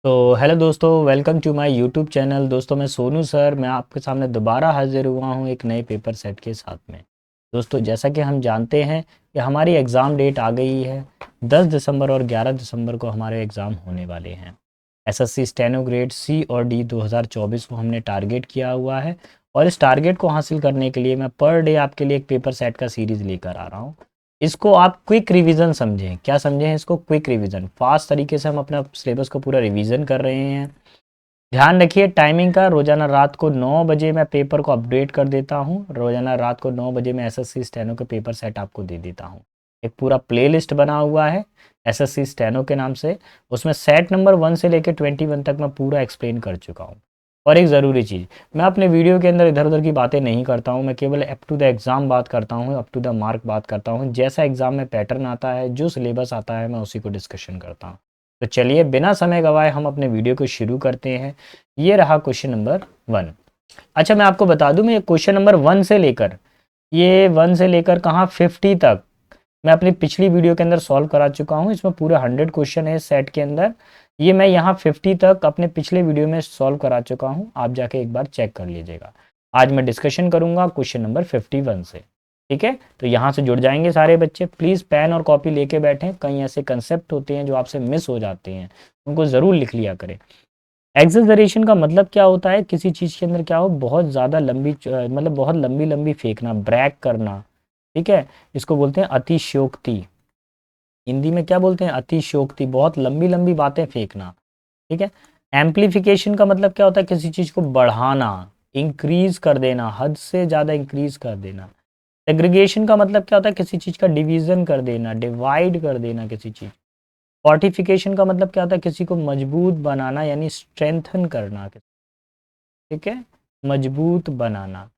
तो हेलो दोस्तों, welcome to my YouTube channel. दोस्तों मैं सोनू सर, मैं आपके सामने दोबारा हाजिर हुआ हूँ एक नए पेपर सेट के साथ में। दोस्तों जैसा कि हम जानते हैं कि हमारी एग्ज़ाम डेट आ गई है। 10 दिसंबर और 11 दिसंबर को हमारे एग्ज़ाम होने वाले हैं। एसएससी स्टेनो ग्रेड सी और डी 2024 को हमने टारगेट किया हुआ है, और इस टारगेट को हासिल करने के लिए मैं पर डे आपके लिए एक पेपर सेट का सीरीज़ लेकर आ रहा हूँ। इसको आप क्विक रिवीजन समझें। क्या समझें इसको? Quick revision. फास्ट तरीके से हम अपना सिलेबस को पूरा रिवीजन कर रहे हैं। ध्यान रखिए टाइमिंग का। रोजाना रात को 9 बजे मैं पेपर को अपडेट कर देता हूँ। रोजाना रात को 9 बजे मैं एसएससी स्टेनो के पेपर सेट आपको दे देता हूँ। एक पूरा प्लेलिस्ट बना हुआ है एसएससी स्टेनो के नाम से। उसमें सेट नंबर 1 से लेकर 21 तक मैं पूरा एक्सप्लेन कर चुका हूँ। और एक ज़रूरी चीज़, मैं अपने वीडियो के अंदर इधर उधर की बातें नहीं करता हूँ। मैं केवल अप टू द एग्ज़ाम बात करता हूँ, अप टू द मार्क बात करता हूँ। जैसा एग्ज़ाम में पैटर्न आता है, जो सिलेबस आता है, मैं उसी को डिस्कशन करता हूँ। तो चलिए बिना समय गवाए हम अपने वीडियो को शुरू करते हैं। ये रहा क्वेश्चन नंबर 1। अच्छा, मैं आपको बता दूं, मैं क्वेश्चन नंबर 1 से लेकर, ये 1 से लेकर कहाँ 50 तक मैं अपनी पिछली वीडियो के अंदर सॉल्व करा चुका हूँ। इसमें पूरे 100 क्वेश्चन है सेट के अंदर। ये मैं यहाँ 50 तक अपने पिछले वीडियो में सॉल्व करा चुका हूँ। आप जाके एक बार चेक कर लीजिएगा। आज मैं डिस्कशन करूँगा क्वेश्चन नंबर 51 से। ठीक है, तो यहाँ से जुड़ जाएंगे सारे बच्चे। प्लीज़ पेन और कॉपी लेके बैठें। कई ऐसे कंसेप्ट होते हैं जो आपसे मिस हो जाते हैं, उनको ज़रूर लिख लिया करें। एक्सेलरेशन का मतलब क्या होता है? किसी चीज़ के अंदर क्या हो, बहुत ज़्यादा लंबी मतलब बहुत लंबी लंबी फेंकना, ब्रैक करना। ठीक है, इसको बोलते हैं अतिशयोक्ति। हिंदी में क्या बोलते हैं? अतिशयोक्ति। बहुत लंबी लंबी बातें फेंकना। ठीक है। एम्प्लीफिकेशन का मतलब क्या होता है? किसी चीज़ को बढ़ाना, इंक्रीज कर देना, हद से ज़्यादा इंक्रीज कर देना। सेग्रीगेशन का मतलब क्या होता है? किसी चीज़ का डिवीज़न कर देना, डिवाइड कर देना किसी चीज़। फोर्टिफिकेशन का मतलब क्या होता है? किसी को मजबूत बनाना, यानी स्ट्रेंथन करना। ठीक है, मजबूत बनाना।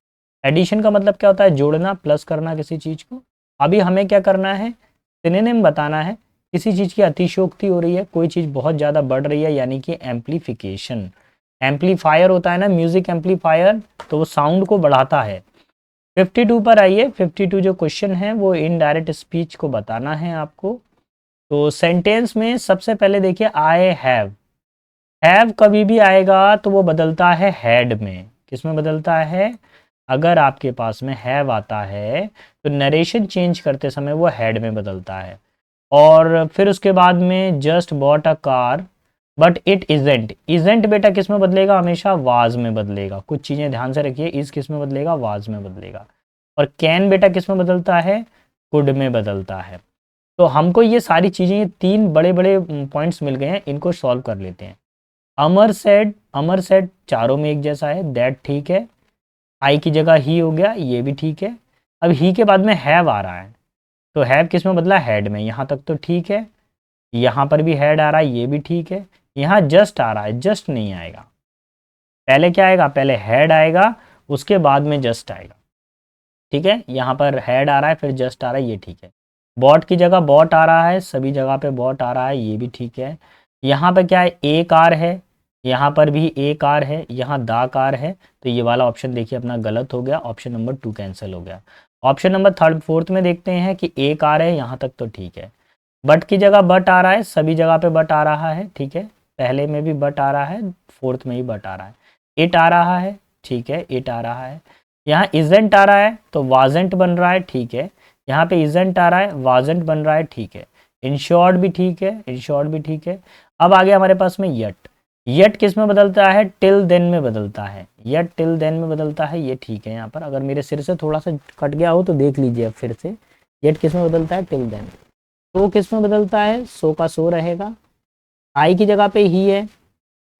एडिशन का मतलब क्या होता है? जोड़ना, प्लस करना किसी चीज़ को। अभी हमें क्या करना है? सिनोनिम बताना है। किसी चीज़ की अतिशयोक्ति हो रही है, कोई चीज़ बहुत ज़्यादा बढ़ रही है, यानी कि एम्प्लीफिकेशन। एम्पलीफायर होता है ना, म्यूजिक एम्पलीफायर, तो वो साउंड को बढ़ाता है। 52 पर आइए। 52 जो क्वेश्चन है वो इनडायरेक्ट स्पीच को बताना है आपको। तो सेंटेंस में सबसे पहले देखिए, आई हैव। हैव कभी भी आएगा तो वो बदलता है हैड में। किस में बदलता है? अगर आपके पास में हैव आता है तो नरेशन चेंज करते समय वो हैड में बदलता है। और फिर उसके बाद में just bought a car but it isn't. Isn't बेटा किस में बदलेगा? हमेशा वाज में बदलेगा। कुछ चीज़ें ध्यान से रखिए, इज किस में बदलेगा? वाज में बदलेगा। और कैन बेटा किस में बदलता है? कुड में बदलता है। तो हमको ये सारी चीज़ें, ये 3 बड़े बड़े पॉइंट्स मिल गए हैं, इनको सॉल्व कर लेते हैं। अमर सेड, अमर सेड चारों में एक जैसा है, दैट ठीक है। आई की जगह ही हो गया, ये भी ठीक है। अब ही के बाद में हैव आ रहा है, तो हैव किस में बदला? हैड में। यहाँ तक तो ठीक है। यहाँ पर भी हैड आ रहा है, ये भी ठीक है। यहाँ जस्ट आ रहा है, जस्ट नहीं आएगा। पहले क्या आएगा? पहले हैड आएगा, उसके बाद में जस्ट आएगा। ठीक है, यहाँ पर हैड आ रहा है, फिर जस्ट आ रहा है, ये ठीक है। बॉट की जगह बॉट आ रहा है, सभी जगह पे बॉट आ रहा है, ये भी ठीक है। यहाँ पे क्या है? ए कार है, यहाँ पर भी ए कार है, यहाँ दा कार है। तो ये वाला ऑप्शन देखिए अपना गलत हो गया, ऑप्शन नंबर 2 कैंसिल हो गया। ऑप्शन नंबर थर्ड फोर्थ में देखते हैं कि ए कार है, यहाँ तक तो ठीक है। बट की जगह बट आ रहा है, सभी जगह पे बट आ रहा है, ठीक है। पहले में भी बट आ रहा है, फोर्थ में ही बट आ रहा है। इट आ रहा है, ठीक है, इट आ रहा है। यहाँ इजेंट आ रहा है तो वाजेंट बन रहा है, ठीक है। यहाँ पे इजेंट आ रहा है, वाजेंट बन रहा है, ठीक है। इंश्योर्ड भी ठीक है, इंश्योर्ड भी ठीक है। अब आ गया हमारे पास में यट। यट किस में बदलता है? टिल देन में बदलता है। यट टिल देन में बदलता है, ये ठीक है। यहाँ पर अगर मेरे सिर से थोड़ा सा कट गया हो तो देख लीजिए अब फिर से। यट किस में बदलता है? Till then. तो किस में बदलता है? सो का सो रहेगा। आई की जगह पे ही है,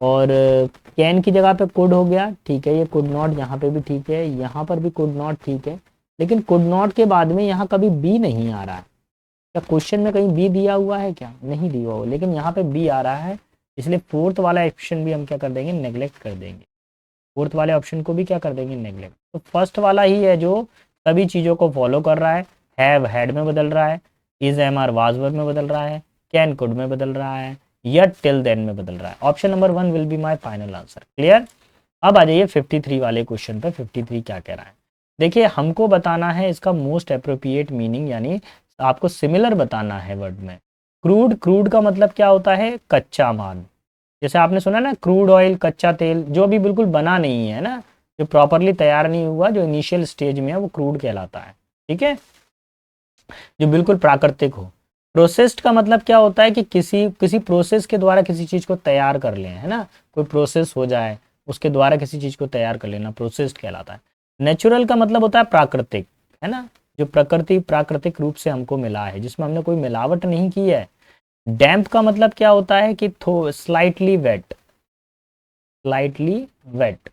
और कैन की जगह पे कुड हो गया, ठीक है। ये कुड नॉट यहाँ पे भी ठीक है, यहाँ पर भी कुड नॉट ठीक है। लेकिन कुड नॉट के बाद में यहाँ कभी बी नहीं आ रहा है। क्या क्वेश्चन में कहीं बी दिया हुआ है? क्या नहीं दिया हुआ, लेकिन यहाँ पे बी आ रहा है। इसलिए फोर्थ वाला ऑप्शन भी हम क्या कर देंगे? नेग्लेक्ट कर देंगे। फोर्थ वाले ऑप्शन को भी क्या कर देंगे? नेग्लेक्ट। तो फर्स्ट वाला ही है जो सभी चीज़ों को फॉलो कर रहा है। हैव हैड में बदल रहा है, is am are was were में बदल रहा है, कैन कुड में बदल रहा है, यट टिल देन में बदल रहा है। Option number 1 will be my final answer. Clear? अब आ जाइए 53 वाले क्वेश्चन पे। 53 क्या कह रहा है? देखिए, हमको बताना है इसका मोस्ट अप्रोप्रिएट मीनिंग, यानी आपको सिमिलर बताना है वर्ड में। क्रूड, क्रूड का मतलब क्या होता है? कच्चा माल। जैसे आपने सुना ना क्रूड ऑयल, कच्चा तेल, जो अभी बिल्कुल बना नहीं है ना, जो प्रॉपरली तैयार नहीं हुआ, जो इनिशियल स्टेज में है, वो क्रूड कहलाता है। ठीक है, जो बिल्कुल प्राकृतिक हो। प्रोसेस्ड का मतलब क्या होता है कि किसी किसी प्रोसेस के द्वारा किसी चीज को तैयार कर लें, है ना, कोई प्रोसेस हो जाए उसके द्वारा किसी चीज को तैयार कर लेना, प्रोसेस्ड कहलाता है। नेचुरल का मतलब होता है प्राकृतिक, है ना, जो प्रकृति प्राकृतिक रूप से हमको मिला है, जिसमें हमने कोई मिलावट नहीं की है। डैम्प का मतलब क्या होता है कि स्लाइटली वेट, स्लाइटली वेट,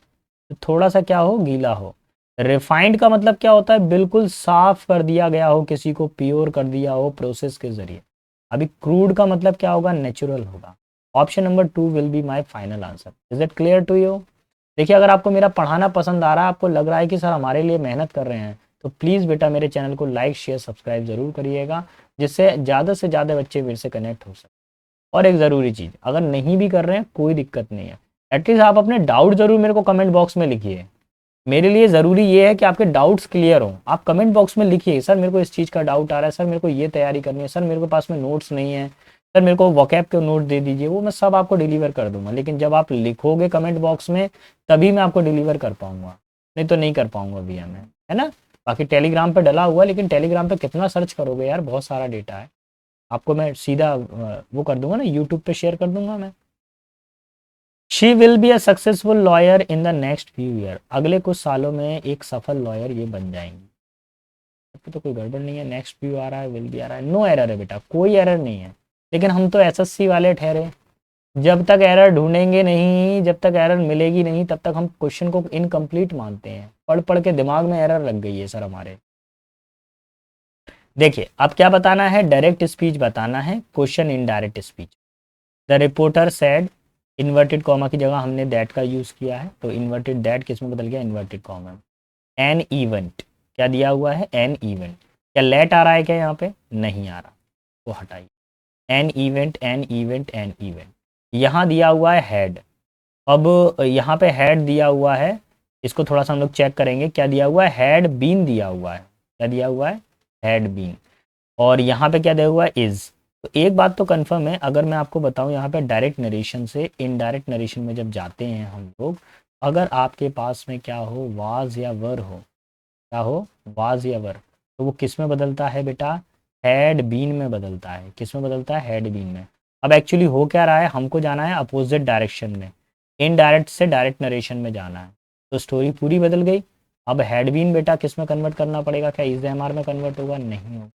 थोड़ा सा क्या हो, गीला हो। रिफाइंड का मतलब क्या होता है, बिल्कुल साफ कर दिया गया हो, किसी को प्योर कर दिया हो प्रोसेस के जरिए। अभी क्रूड का मतलब क्या होगा, नेचुरल होगा। Option number 2 will be my final answer. Is it clear to you? देखिए, अगर आपको मेरा पढ़ाना पसंद आ रहा है, आपको लग रहा है कि सर हमारे लिए मेहनत कर रहे हैं, तो प्लीज़ बेटा मेरे चैनल को लाइक शेयर सब्सक्राइब ज़रूर करिएगा, जिससे ज़्यादा से ज़्यादा बच्चे मेरे से कनेक्ट हो सकें। और एक ज़रूरी चीज़, अगर नहीं भी कर रहे हैं कोई दिक्कत नहीं है, एटलीस्ट आप अपने डाउट ज़रूर मेरे को कमेंट बॉक्स में लिखिए। मेरे लिए ज़रूरी ये है कि आपके डाउट्स क्लियर हों। आप कमेंट बॉक्स में लिखिए, सर मेरे को इस चीज़ का डाउट आ रहा है, सर मेरे को ये तैयारी करनी है, सर मेरे को पास में नोट्स नहीं है, सर मेरे को वोकैब के नोट दे दीजिए, वो मैं सब आपको डिलीवर कर दूंगा। लेकिन जब आप लिखोगे कमेंट बॉक्स में, तभी मैं आपको डिलीवर कर पाऊंगा, नहीं तो नहीं कर पाऊंगा भैया मैं, है ना। बाकी टेलीग्राम पे डला हुआ, लेकिन टेलीग्राम पे कितना सर्च करोगे यार, बहुत सारा डेटा है। आपको मैं सीधा वो कर दूंगा ना, यूट्यूब पे शेयर कर दूंगा मैं। She will be a successful lawyer in the next few year. अगले कुछ सालों में एक सफल लॉयर ये बन जाएंगी। तो कोई गड़बड़ नहीं है, नेक्स्ट व्यू आ रहा है, विल भी आ रहा है, नो एरर है बेटा, कोई एरर नहीं है। लेकिन हम तो एसएससी वाले ठहरे, जब तक एरर ढूंढेंगे नहीं, जब तक एरर मिलेगी नहीं, तब तक हम क्वेश्चन को इनकम्प्लीट मानते हैं। पढ़ पढ़ के दिमाग में एरर लग गई है सर हमारे। देखिए, अब क्या बताना है, डायरेक्ट स्पीच बताना है, question indirect speech. The reporter said, inverted comma की जगह हमने दैट का यूज किया है, तो इन्वर्टेड दैट किस में बदल गया, इन्वर्टेड कॉमा। एन इवेंट, क्या दिया हुआ है, एन इवेंट। क्या लेट आ रहा है क्या यहाँ पे, नहीं आ रहा, तो हटाइए। An event, an event, an event. यहाँ दिया हुआ है हेड। अब यहाँ पे हेड दिया हुआ है, इसको थोड़ा सा हम लोग चेक करेंगे, क्या दिया हुआ है, हेड बीन दिया हुआ है। क्या दिया हुआ है, हेड बीन। और यहाँ पे क्या दिया हुआ है, इज। तो एक बात तो कंफर्म है, अगर मैं आपको बताऊं, यहाँ पे डायरेक्ट नरेशन से इनडायरेक्ट नरेशन में जब जाते हैं हम लोग, अगर आपके पास में क्या हो, वाज या वर हो, क्या हो, वाज या वर, तो वो किस में बदलता है बेटा, हैड बीन में बदलता है। किस में बदलता है, हैड बीन में। अब एक्चुअली हो क्या रहा है, हमको जाना है अपोजिट डायरेक्शन में, इनडायरेक्ट से डायरेक्ट नरेशन में जाना है, तो स्टोरी पूरी बदल गई। अब हैड बीन बेटा किस में कन्वर्ट करना पड़ेगा, क्या इज एम आर में कन्वर्ट होगा, नहीं होगा।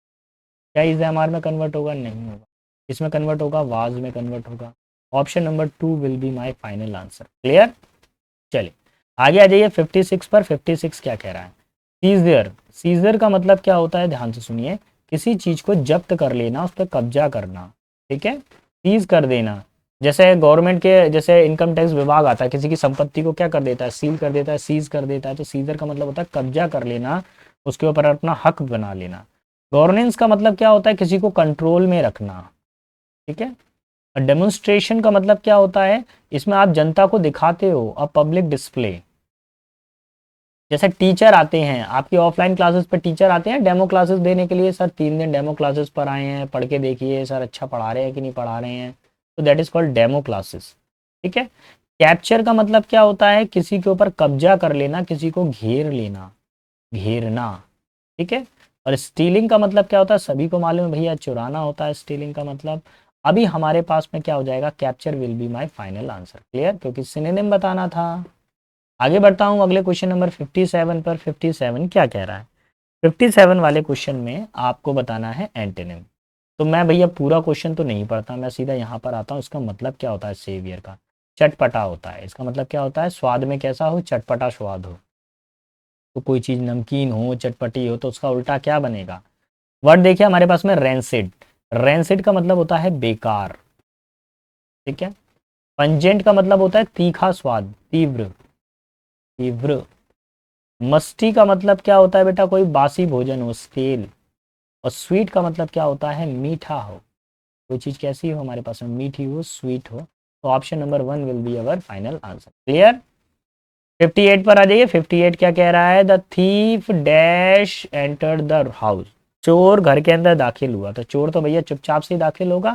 क्या इज एम आर में कन्वर्ट होगा, नहीं होगा। इसमें कन्वर्ट होगा, वाज में कन्वर्ट होगा। Option number 2 will be my final answer. Clear? चलिए आगे आ जाइए 56 पर। 56 क्या कह रहा है, सीजर। सीजर का मतलब क्या होता है, ध्यान से सुनिए, किसी चीज को जब्त कर लेना, उस पर कब्जा करना। ठीक है, सीज कर देना। जैसे गवर्नमेंट के, जैसे इनकम टैक्स विभाग आता है, किसी की संपत्ति को क्या कर देता है, सील कर देता है, सीज कर देता है। तो सीजर का मतलब होता है कब्जा कर लेना, उसके ऊपर अपना हक बना लेना। गवर्नेंस का मतलब क्या होता है, किसी को कंट्रोल में रखना। ठीक है, और डेमोन्स्ट्रेशन का मतलब क्या होता है, इसमें आप जनता को दिखाते हो, अ पब्लिक डिस्प्ले। जैसे टीचर आते हैं आपकी ऑफलाइन क्लासेस पर, टीचर आते हैं डेमो क्लासेस देने के लिए, सर 3 दिन डेमो क्लासेस पर आए हैं, पढ़ के देखिए सर अच्छा पढ़ा रहे हैं कि नहीं पढ़ा रहे हैं, तो that is called demo classes. ठीक है, कैप्चर का मतलब क्या होता है, किसी के ऊपर कब्जा कर लेना, किसी को घेर लेना, घेरना। ठीक है, और स्टीलिंग का मतलब क्या होता है, सभी को मालूम है भैया, चुराना होता है स्टीलिंग का मतलब। अभी हमारे पास में क्या हो जाएगा, capture will be my final answer. Clear, क्योंकि सिनोनिम बताना था। आगे बढ़ता हूँ अगले क्वेश्चन नंबर 57 पर। 57 क्या कह रहा है, 57 वाले क्वेश्चन में आपको बताना है एंटोनिम। तो मैं भैया पूरा क्वेश्चन तो नहीं पढ़ता, मैं सीधा यहाँ पर आता हूँ। इसका मतलब क्या होता है, सेवियर का चटपटा होता है। इसका मतलब क्या होता है, स्वाद में कैसा हो, चटपटा स्वाद हो। तो कोई चीज़ नमकीन हो, चटपटी हो, तो उसका उल्टा क्या बनेगा। वर्ड देखिए हमारे पास में, रेंसिड। रेंसिड का मतलब होता है बेकार। ठीक है, पंजेंट का मतलब होता है तीखा स्वाद, तीव्र, तीव्र। मस्टी का मतलब क्या होता है बेटा, कोई बासी भोजन हो, स्टेल। और स्वीट का मतलब क्या होता है, मीठा हो। कोई चीज कैसी हो हमारे पास में, मीठी हो, स्वीट हो। तो option number 1 will be our final answer. Clear? 58 पर आ जाइए। 58 क्या कह रहा है, the thief dash enter the house. चोर घर के अंदर दाखिल हुआ। तो चोर तो भैया चुपचाप से दाखिल होगा।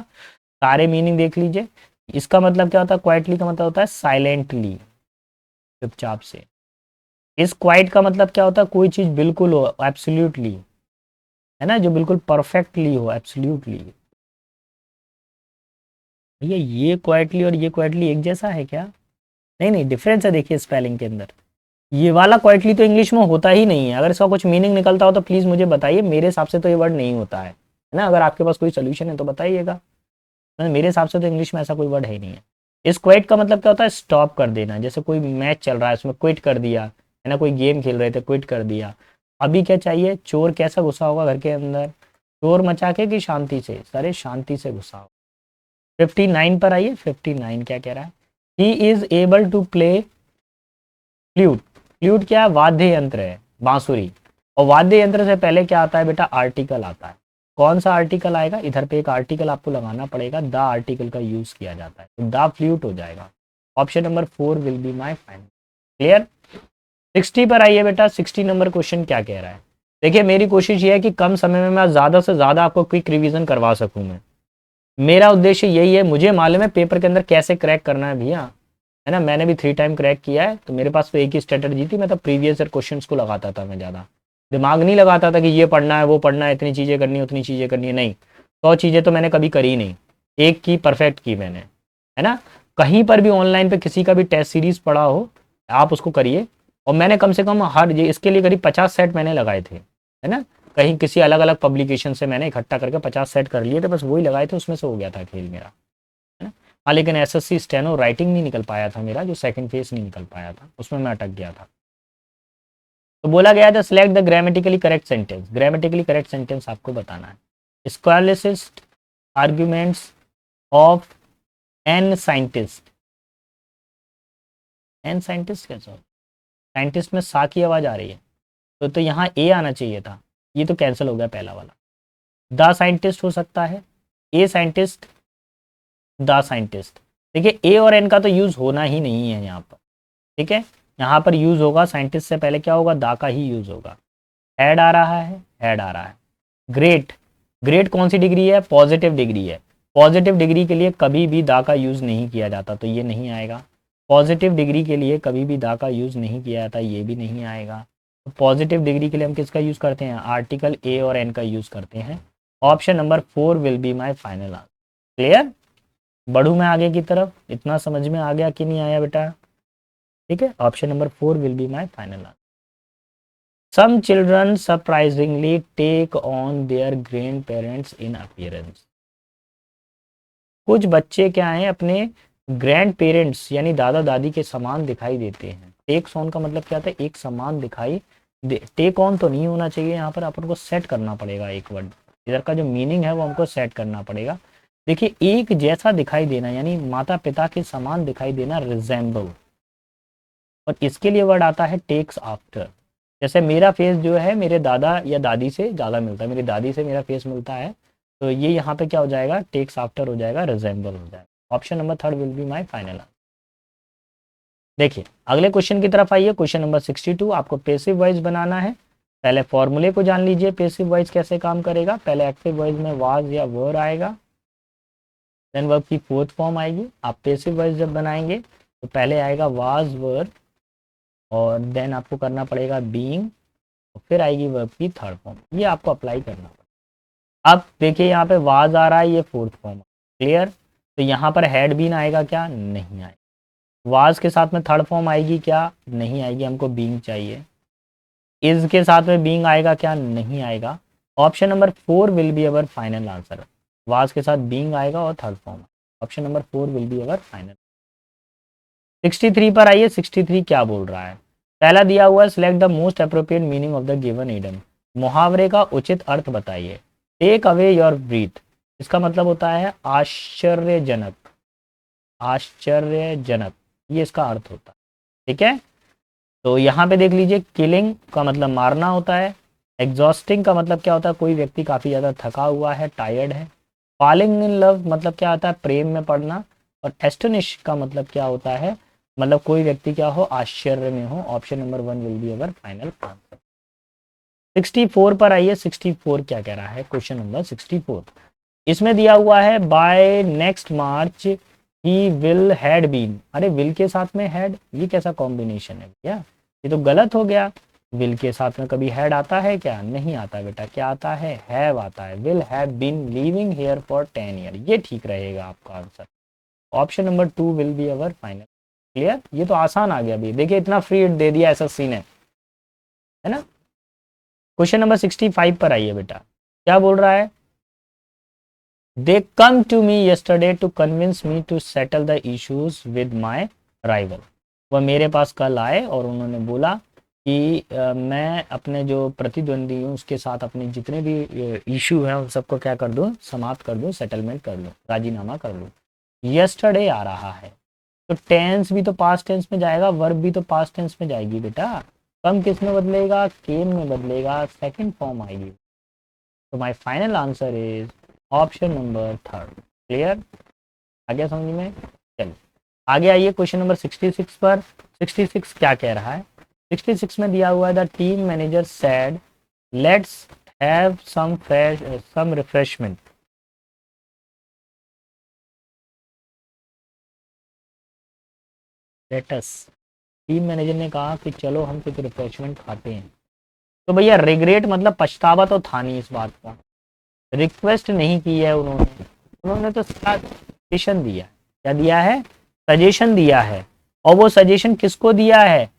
सारे मीनिंग देख लीजिए। इसका मतलब क्या होता है, क्वाइटली का मतलब होता है साइलेंटली, चुपचाप से। इस क्वाइट का मतलब क्या होता है, कोई चीज बिल्कुल हो, एब्सोल्युटली, है ना, जो बिल्कुल परफेक्टली हो, एब्सोल्युटली। भैया ये क्वाइटली और ये क्वाइटली एक जैसा है क्या? नहीं नहीं, डिफरेंस है, देखिए स्पेलिंग के अंदर। ये वाला क्वाइटली तो इंग्लिश में होता ही नहीं है। अगर इसका कुछ मीनिंग निकलता हो तो प्लीज मुझे बताइए, मेरे हिसाब से तो ये वर्ड नहीं होता है ना। अगर आपके पास कोई सोल्यूशन है तो बताइएगा। मेरे हिसाब से तो इंग्लिश में ऐसा कोई वर्ड है ही नहीं है। इस क्विट का मतलब क्या होता है, स्टॉप कर देना। जैसे कोई मैच चल रहा है, उसमें क्विट कर दिया, है ना, कोई गेम खेल रहे थे, क्विट कर दिया। अभी क्या चाहिए, चोर कैसा घुसा होगा घर के अंदर, चोर मचा के कि शांति से, सारे शांति से घुसा हो। 59 पर आइए, 59 क्या कह रहा है, he is able to play flute. Flute क्या है, वाद्य यंत्र है, बांसुरी। और वाद्य यंत्र से पहले क्या आता है बेटा, आर्टिकल आता है। कौन सा आर्टिकल आएगा, इधर पे एक आर्टिकल आपको लगाना पड़ेगा, द आर्टिकल का यूज किया जाता है, तो द फ्लूट हो जाएगा। Option number 4 will be my final. Clear? 60 पर आइए बेटा, 60 नंबर क्वेश्चन क्या कह रहा है। देखिए मेरी कोशिश ये है कि कम समय में मैं ज्यादा से ज्यादा आपको क्विक रिवीजन करवा सकूं। मैं, मेरा उद्देश्य यही है। मुझे मालूम है पेपर के अंदर कैसे क्रैक करना है भैया, है ना। मैंने भी 3 टाइम क्रैक किया है, तो मेरे पास तो एक ही स्ट्रेटजी थी। मैं तो प्रीवियस ईयर क्वेश्चंस को लगाता था, मैं ज़्यादा दिमाग नहीं लगाता था कि ये पढ़ना है वो पढ़ना है, इतनी चीज़ें करनी है उतनी चीज़ें करनी है, नहीं। 100 चीज़ें तो मैंने कभी करी नहीं, एक की परफेक्ट की मैंने, है ना। कहीं पर भी ऑनलाइन पे किसी का भी टेस्ट सीरीज पढ़ा हो, आप उसको करिए। और मैंने कम से कम हर ये इसके लिए करीब 50 सेट मैंने लगाए थे, है ना। कहीं किसी अलग अलग पब्लिकेशन से मैंने इकट्ठा करके 50 सेट कर लिए थे, बस वही लगाए थे, उसमें से हो गया था खेल मेरा, है ना। हाँ लेकिन एसएससी स्टेनो राइटिंग नहीं निकल पाया था मेरा, जो सेकंड फेज नहीं निकल पाया था, उसमें मैं अटक गया था। तो बोला गया था select the grammatically correct sentence. Grammatically correct sentence आपको बताना है। स्कॉलरसिस्ट arguments of an scientist. An scientist कैसा हो, साइंटिस्ट में सा की आवाज आ रही है, तो यहाँ ए आना चाहिए था, ये तो कैंसिल हो गया पहला वाला। द साइंटिस्ट हो सकता है, ए साइंटिस्ट, द साइंटिस्ट। देखिए ए और एन का तो यूज होना ही नहीं है यहाँ पर, ठीक है। यहाँ पर यूज होगा साइंटिस्ट से पहले क्या होगा, दा का ही यूज होगा। हेड आ रहा है, हेड आ रहा है। ग्रेट, ग्रेट कौन सी डिग्री है, पॉजिटिव डिग्री है। पॉजिटिव डिग्री के लिए कभी भी दा का यूज नहीं किया जाता, तो ये नहीं आएगा। पॉजिटिव डिग्री के लिए कभी भी दा का यूज नहीं किया जाता, ये भी नहीं आएगा। तो पॉजिटिव डिग्री के लिए हम किसका यूज करते हैं, आर्टिकल ए और एन का यूज करते हैं। Option number 4 will be my final answer. Clear? बढ़ू मैं आगे की तरफ, इतना समझ में आ गया कि नहीं आया बेटा? ठीक है, option number 4 will be my final answer. Some children surprisingly take on their grandparents in appearance. कुछ बच्चे क्या हैं, अपने ग्रैंड पेरेंट्स यानी दादा दादी के समान दिखाई देते हैं। टेक ऑन का मतलब क्या था, एक समान दिखाई दे। टेक ऑन तो नहीं होना चाहिए, यहाँ पर अपन को सेट करना पड़ेगा एक वर्ड, इधर का जो मीनिंग है वो हमको सेट करना पड़ेगा। देखिए एक जैसा दिखाई देना यानी माता पिता के समान दिखाई देना, रिजेंबल। और इसके लिए वर्ड आता है टेक्स आफ्टर। जैसे मेरा फेस जो है मेरे दादा या दादी से ज़्यादा मिलता है, मेरी दादी से मेरा फेस मिलता है, तो ये यहाँ पे क्या हो जाएगा, टेक्स आफ्टर हो जाएगा, रिजेंबल हो जाएगा। Option number 3 will be my final answer. देखिए अगले क्वेश्चन की तरफ आइए, क्वेश्चन नंबर 62। आपको पेसिव वॉइस बनाना है। पहले फॉर्मूले को जान लीजिए, पेसिव वॉइस कैसे काम करेगा। पहले एक्टिव वॉइस में वाज या वर आएगा, देन वर्ब की फोर्थ फॉर्म आएगी। आप पेसिव वॉइस जब बनाएंगे तो पहले आएगा वाज वर, और देन आपको करना पड़ेगा बीइंग, और फिर आएगी वर्ब की थर्ड फॉर्म। ये आपको अप्लाई करना पड़ेगा। अब देखिए यहाँ पे वाज आ रहा है, ये फोर्थ फॉर्म। क्लियर? तो यहाँ पर हैड बीन आएगा क्या, नहीं आएगा। वाज के साथ में थर्ड फॉर्म आएगी क्या, नहीं आएगी, हमको बीइंग चाहिए। इज के साथ में बीइंग आएगा क्या, नहीं आएगा। Option number 4 will be our final answer. Was के साथ बीइंग आएगा और third form. Option number 4 will be our final. 63 पर आइए, 63 क्या बोल रहा है। पहला दिया हुआ है select the most appropriate meaning of the given idiom. मुहावरे का उचित अर्थ बताइए। टेक अवे योर ब्रीथ, इसका मतलब होता है आश्चर्यजनक, आश्चर्यजनक, ये इसका अर्थ होता है। ठीक है, तो यहाँ पे देख लीजिए, किलिंग का मतलब मारना होता है। एग्जॉस्टिंग का मतलब क्या होता है, कोई व्यक्ति काफी ज्यादा थका हुआ है, टायर्ड है। फॉलिंग इन लव मतलब क्या होता है, प्रेम में पड़ना। और एस्टोनिश का मतलब क्या होता है, मतलब कोई व्यक्ति क्या हो, आश्चर्य में हो। Option number 1 will be our final answer. 64 पर आइए, 64 क्या कह रहा है, क्वेश्चन नंबर 64। इसमें दिया हुआ है by next March he will had been, अरे विल के साथ में हैड, ये कैसा कॉम्बिनेशन है भैया, ये तो गलत हो गया। विल के साथ में कभी हैड आता है क्या, नहीं आता बेटा, क्या आता है, हैव आता है। Will have been living here for 10 year, ये ठीक रहेगा आपका आंसर। Option number 2 will be our final. Clear, ये तो आसान आ गया अभी, देखिए इतना फ्री दे दिया एसएससी ने, है ना। क्वेश्चन नंबर 65 पर आइए बेटा, क्या बोल रहा है, they come to me yesterday to convince me to settle the issues with my rival. वह मेरे पास कल आए और उन्होंने बोला कि मैं अपने जो प्रतिद्वंदी हूँ उसके साथ अपने जितने भी इशू हैं उन सबको क्या कर दूँ, समाप्त कर दूँ, सेटलमेंट कर लूँ, राजीनामा कर लूँ। यस्टरडे आ रहा है तो टेंस भी तो पास्ट टेंस में जाएगा, वर्ब भी तो पास्ट टेंस में जाएगी बेटा। कम किस में बदलेगा, केम में बदलेगा, सेकंड फॉर्म आएगी। तो my final answer is option number 3। Clear, आ गया समझ में। चलिए आगे आइए क्वेश्चन नंबर 66 पर। 66 क्या कह रहा है, 66 में दिया हुआ है the team manager said let's have some refreshment. Let's, team manager ने कहा कि चलो हम कुछ रिफ्रेशमेंट खाते हैं। तो भैया रिग्रेट मतलब पछतावा तो था नहीं इस बात का, रिक्वेस्ट नहीं की है उन्होंने, उन्होंने तो सजेशन दिया। क्या दिया है, सजेशन दिया है। और वो सजेशन किसको दिया है,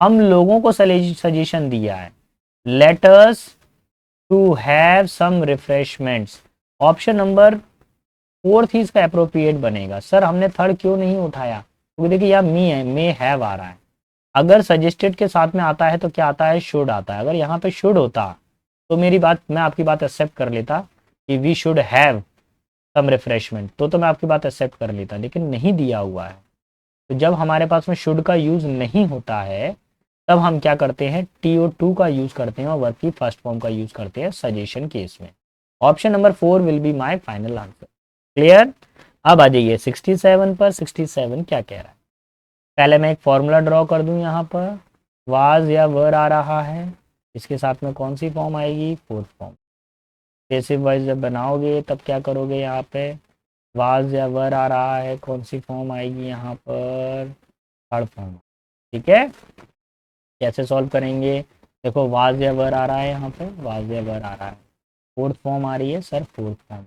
हम लोगों को सजेशन दिया है। Letters to have some refreshments, option number 4 ही इसका अप्रोप्रिएट बनेगा। सर हमने थर्ड क्यों नहीं उठाया, क्योंकि देखिए यहाँ मी है, मे हैव आ रहा है। अगर सजेस्टेड के साथ में आता है तो क्या आता है, शुड आता है। अगर यहाँ पे शुड होता तो मेरी बात, मैं आपकी बात एक्सेप्ट कर लेता कि we should have some refreshment, तो मैं आपकी बात एक्सेप्ट कर लेता, लेकिन नहीं दिया हुआ है। तो जब हमारे पास में शुड का यूज नहीं होता है तब हम क्या करते हैं, TO2 का यूज करते हैं और वर्ब की फर्स्ट फॉर्म का यूज करते हैं सजेशन केस में। Option number 4 will be my final answer. Clear, अब आ जाइए 67 पर। 67 क्या कह रहा है, पहले मैं एक फॉर्मूला ड्रॉ कर दूं, यहाँ पर वाज या वर आ रहा है, इसके साथ में कौन सी फॉर्म आएगी, फोर्थ फॉर्म। पैसिव वॉइस जब बनाओगे तब क्या करोगे, यहाँ पे वाज या वर आ रहा है, कौन सी फॉर्म आएगी यहाँ पर, थर्ड फॉर्म। ठीक है, कैसे सॉल्व करेंगे, देखो वाज या वर आ रहा है, यहाँ पे वाज या वर आ रहा है, फोर्थ फॉर्म आ रही है सर, फोर्थ फॉर्म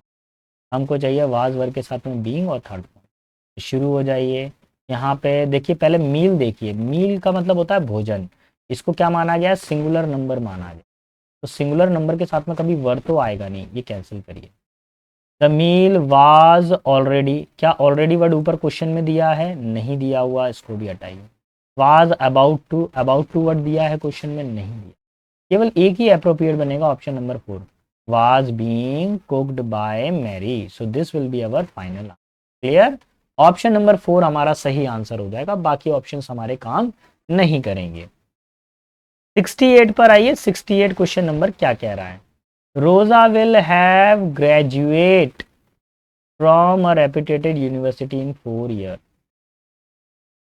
हमको चाहिए वाज वर के साथ में बीइंग और थर्ड फॉर्म। शुरू हो जाइए, यहाँ पे देखिए पहले मील देखिए, मील का मतलब होता है भोजन, इसको क्या माना गया, सिंगुलर नंबर माना गया। तो सिंगुलर नंबर के साथ में कभी वर तो आएगा नहीं, ये कैंसिल करिए। द मील वाज ऑलरेडी, क्या ऑलरेडी वर्ड ऊपर क्वेश्चन में दिया है, नहीं दिया हुआ, इसको भी हटाइए। वाज अबाउट टू वर्ड दिया है क्वेश्चन में, नहीं दिया, केवल एक ही अप्रोप्रिएट बनेगा, option number 4 was being cooked by Mary. So this will be our final. Clear, option number 4 हमारा सही आंसर हो जाएगा, बाकी ऑप्शंस हमारे काम नहीं करेंगे। 68 पर आइए, 68 क्वेश्चन नंबर क्या कह रहा है, रोजा will have graduate from a reputed university in 4 year.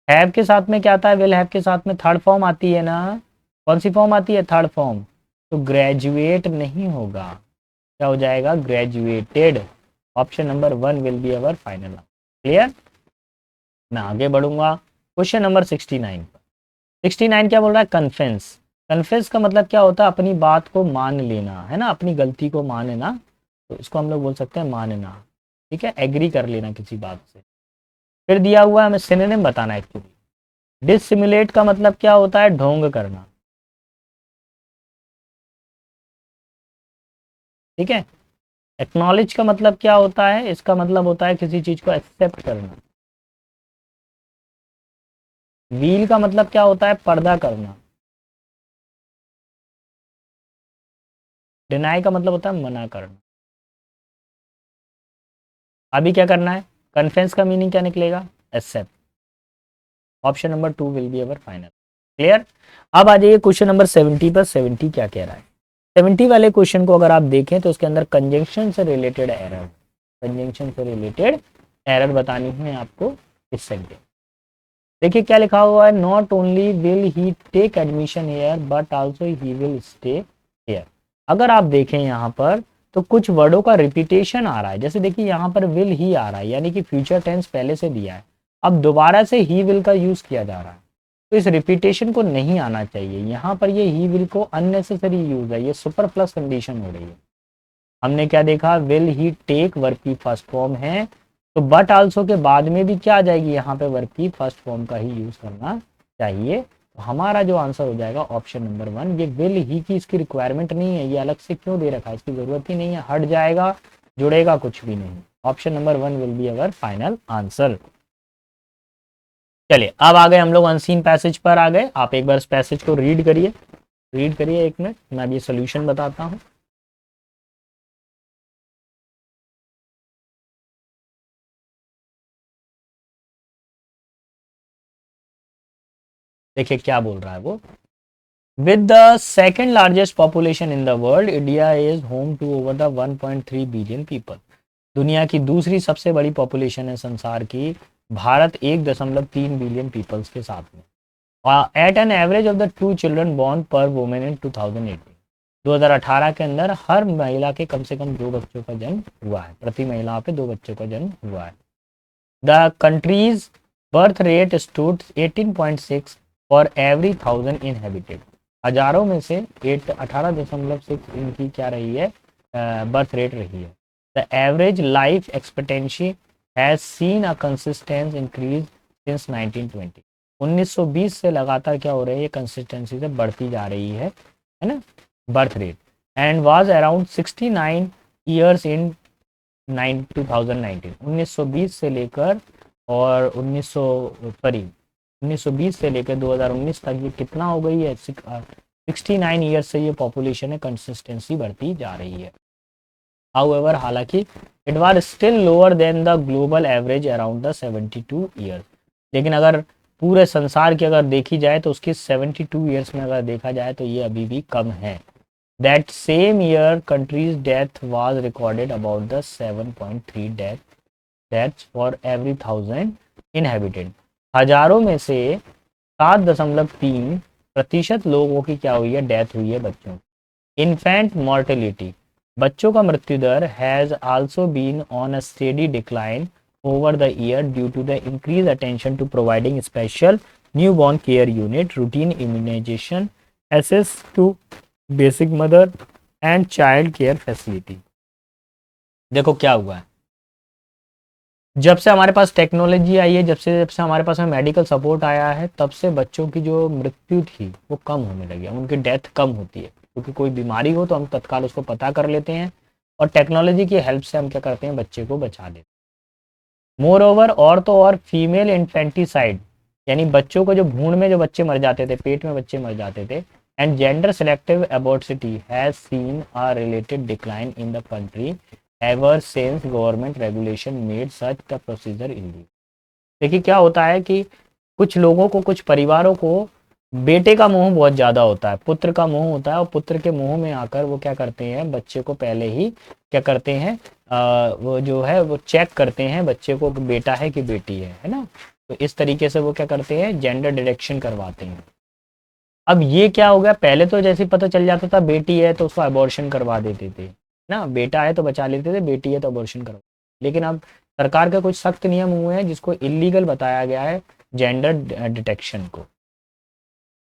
Have के साथ में क्या आता है, विल हैव के साथ में थर्ड फॉर्म आती है ना, कौन सी फॉर्म आती है, थर्ड फॉर्म। तो ग्रेजुएट नहीं होगा, क्या हो जाएगा, graduated. Option number 1 will be our final. Clear, मैं आगे बढ़ूंगा क्वेश्चन नंबर 69 पर। 69 क्या बोल रहा है, कन्फेंस। कन्फेंस का मतलब क्या होता है, अपनी बात को मान लेना, है ना, अपनी गलती को मानना, तो इसको हम लोग बोल सकते हैं मानना। ठीक है, एग्री कर लेना किसी बात से। फिर दिया हुआ है हमें सिनोनिम बताना है एक्चुअली। डिससिमुलेट का मतलब क्या होता है, ढोंग करना। ठीक है, एक्नॉलेज का मतलब क्या होता है, इसका मतलब होता है किसी चीज को एक्सेप्ट करना। व्हील का मतलब क्या होता है, पर्दा करना। डिनाई का मतलब होता है मना करना। अभी क्या करना है, कन्फेंस का मीनिंग क्या निकलेगा, accept. Option number 2 will be our final. Clear, अब आ जाइए क्वेश्चन नंबर 70 पर। 70 क्या कह रहा है, 70 वाले क्वेश्चन को अगर आप देखें तो उसके अंदर कंजंक्शन से रिलेटेड एरर, कंजंक्शन से रिलेटेड एरर बतानी है आपको इस सेंटेंस। देखिए क्या लिखा हुआ है, not only will he take admission here but also he will stay here. अगर आप देखें यहाँ पर तो कुछ वर्डों का रिपीटेशन आ रहा है। जैसे देखिए यहाँ पर विल ही आ रहा है, यानी कि फ्यूचर टेंस पहले से दिया है, अब दोबारा से ही विल का यूज किया जा रहा है, तो इस रिपीटेशन को नहीं आना चाहिए। यहाँ पर ये ही विल को अननेसेसरी यूज है, ये सुपर प्लस कंडीशन हो रही है। हमने क्या देखा, विल ही टेक वर्ब की फर्स्ट फॉर्म है, तो बट आल्सो के बाद में भी क्या आ जाएगी, यहाँ पे वर्ब की फर्स्ट फॉर्म का ही यूज करना चाहिए। तो हमारा जो आंसर हो जाएगा ऑप्शन नंबर 1। ये विल ही की इसकी रिक्वायरमेंट नहीं है, ये अलग से क्यों दे रखा है, इसकी जरूरत ही नहीं है, हट जाएगा, जुड़ेगा कुछ भी नहीं। Option number 1 will be our final answer. चलिए अब आ गए हम लोग अनसीन पैसेज पर आ गए। आप एक बार इस पैसेज को रीड करिए, 1 मिनट, मैं अभी सोल्यूशन बताता हूँ। देखिए क्या बोल रहा है वो, with the second largest population in the world, India is home to over the 1.3 billion people. दुनिया की दूसरी सबसे बड़ी पॉपुलेशन है संसार की, भारत 1.3 बिलियन पीपल्स के साथ में। At an average of the 2 children born per women in 2018, 2018 के अंदर हर महिला के कम से कम 2 बच्चों का जन्म हुआ है, प्रति महिला पे 2 बच्चों का जन्म हुआ है। The countries birth rate stood 18.6 for every 1000 inhabited. हजारों में से 18.6 इनकी क्या रही है, बर्थ रेट रही है। The average life expectancy has seen a consistent increase since 1920। 1920 से लगातार क्या हो रही है, कंसिस्टेंसी से बढ़ती जा रही है ना, birth rate, and was around 69 years in 2019। 1920 से लेकर और 1920 से लेकर 2019 तक ये कितना हो गई है, 69 ईयर्स से ये पॉपुलेशन है कंसिस्टेंसी बढ़ती जा रही है। हाउएवर, हालांकि it was still lower than the global average around the 72 years. लेकिन अगर पूरे संसार की अगर देखी जाए तो उसकी 72 ईयर्स में अगर देखा जाए तो ये अभी भी कम है। That same year, country's death was recorded about the 7.3 deaths for every 1000 inhabited। हजारों में से 7.3% लोगों की क्या हुई है, डेथ हुई है बच्चों। इन्फेंट मॉर्टेलिटी, बच्चों का मृत्यु दर has also been on a steady decline over the year due to the increase attention to providing special newborn care unit, routine immunization, access to basic mother and child care facility. देखो क्या हुआ है, जब से हमारे पास technology आई है, जब से हमारे पास में मेडिकल सपोर्ट आया है, तब से बच्चों की जो मृत्यु थी वो कम होने लगी है, उनकी डेथ कम होती है। क्योंकि कोई बीमारी हो तो हम तत्काल उसको पता कर लेते हैं और टेक्नोलॉजी की हेल्प से हम क्या करते हैं, बच्चे को बचा लेते हैं। मोर ओवर, और तो और फीमेल इन्फेंटिसाइड, यानी बच्चों को जो भ्रूण में जो बच्चे मर जाते थे, पेट में बच्चे मर जाते थे, and gender selective aborticity has seen a related decline in the country ever since government regulation made such the procedure illegal। देखिए क्या होता है कि कुछ लोगों को, कुछ परिवारों को बेटे का मोह बहुत ज़्यादा होता है, पुत्र का मोह होता है, और पुत्र के मोह में आकर वो क्या करते हैं, बच्चे को पहले ही क्या करते हैं, वो जो है वो चेक करते हैं बच्चे को बेटा है कि बेटी है ना। तो इस तरीके से वो क्या करते हैं, जेंडर डिटेक्शन करवाते हैं। अब ये क्या हो गया, पहले तो जैसे पता चल जाता था बेटी है तो उसको अबॉर्शन करवा देते थे ना, बेटा है तो बचा लेते थे, बेटी है तो अबॉर्शन करवा। लेकिन अब सरकार के कुछ सख्त नियम हुए हैं जिसको इलीगल बताया गया है, जेंडर डिटेक्शन को।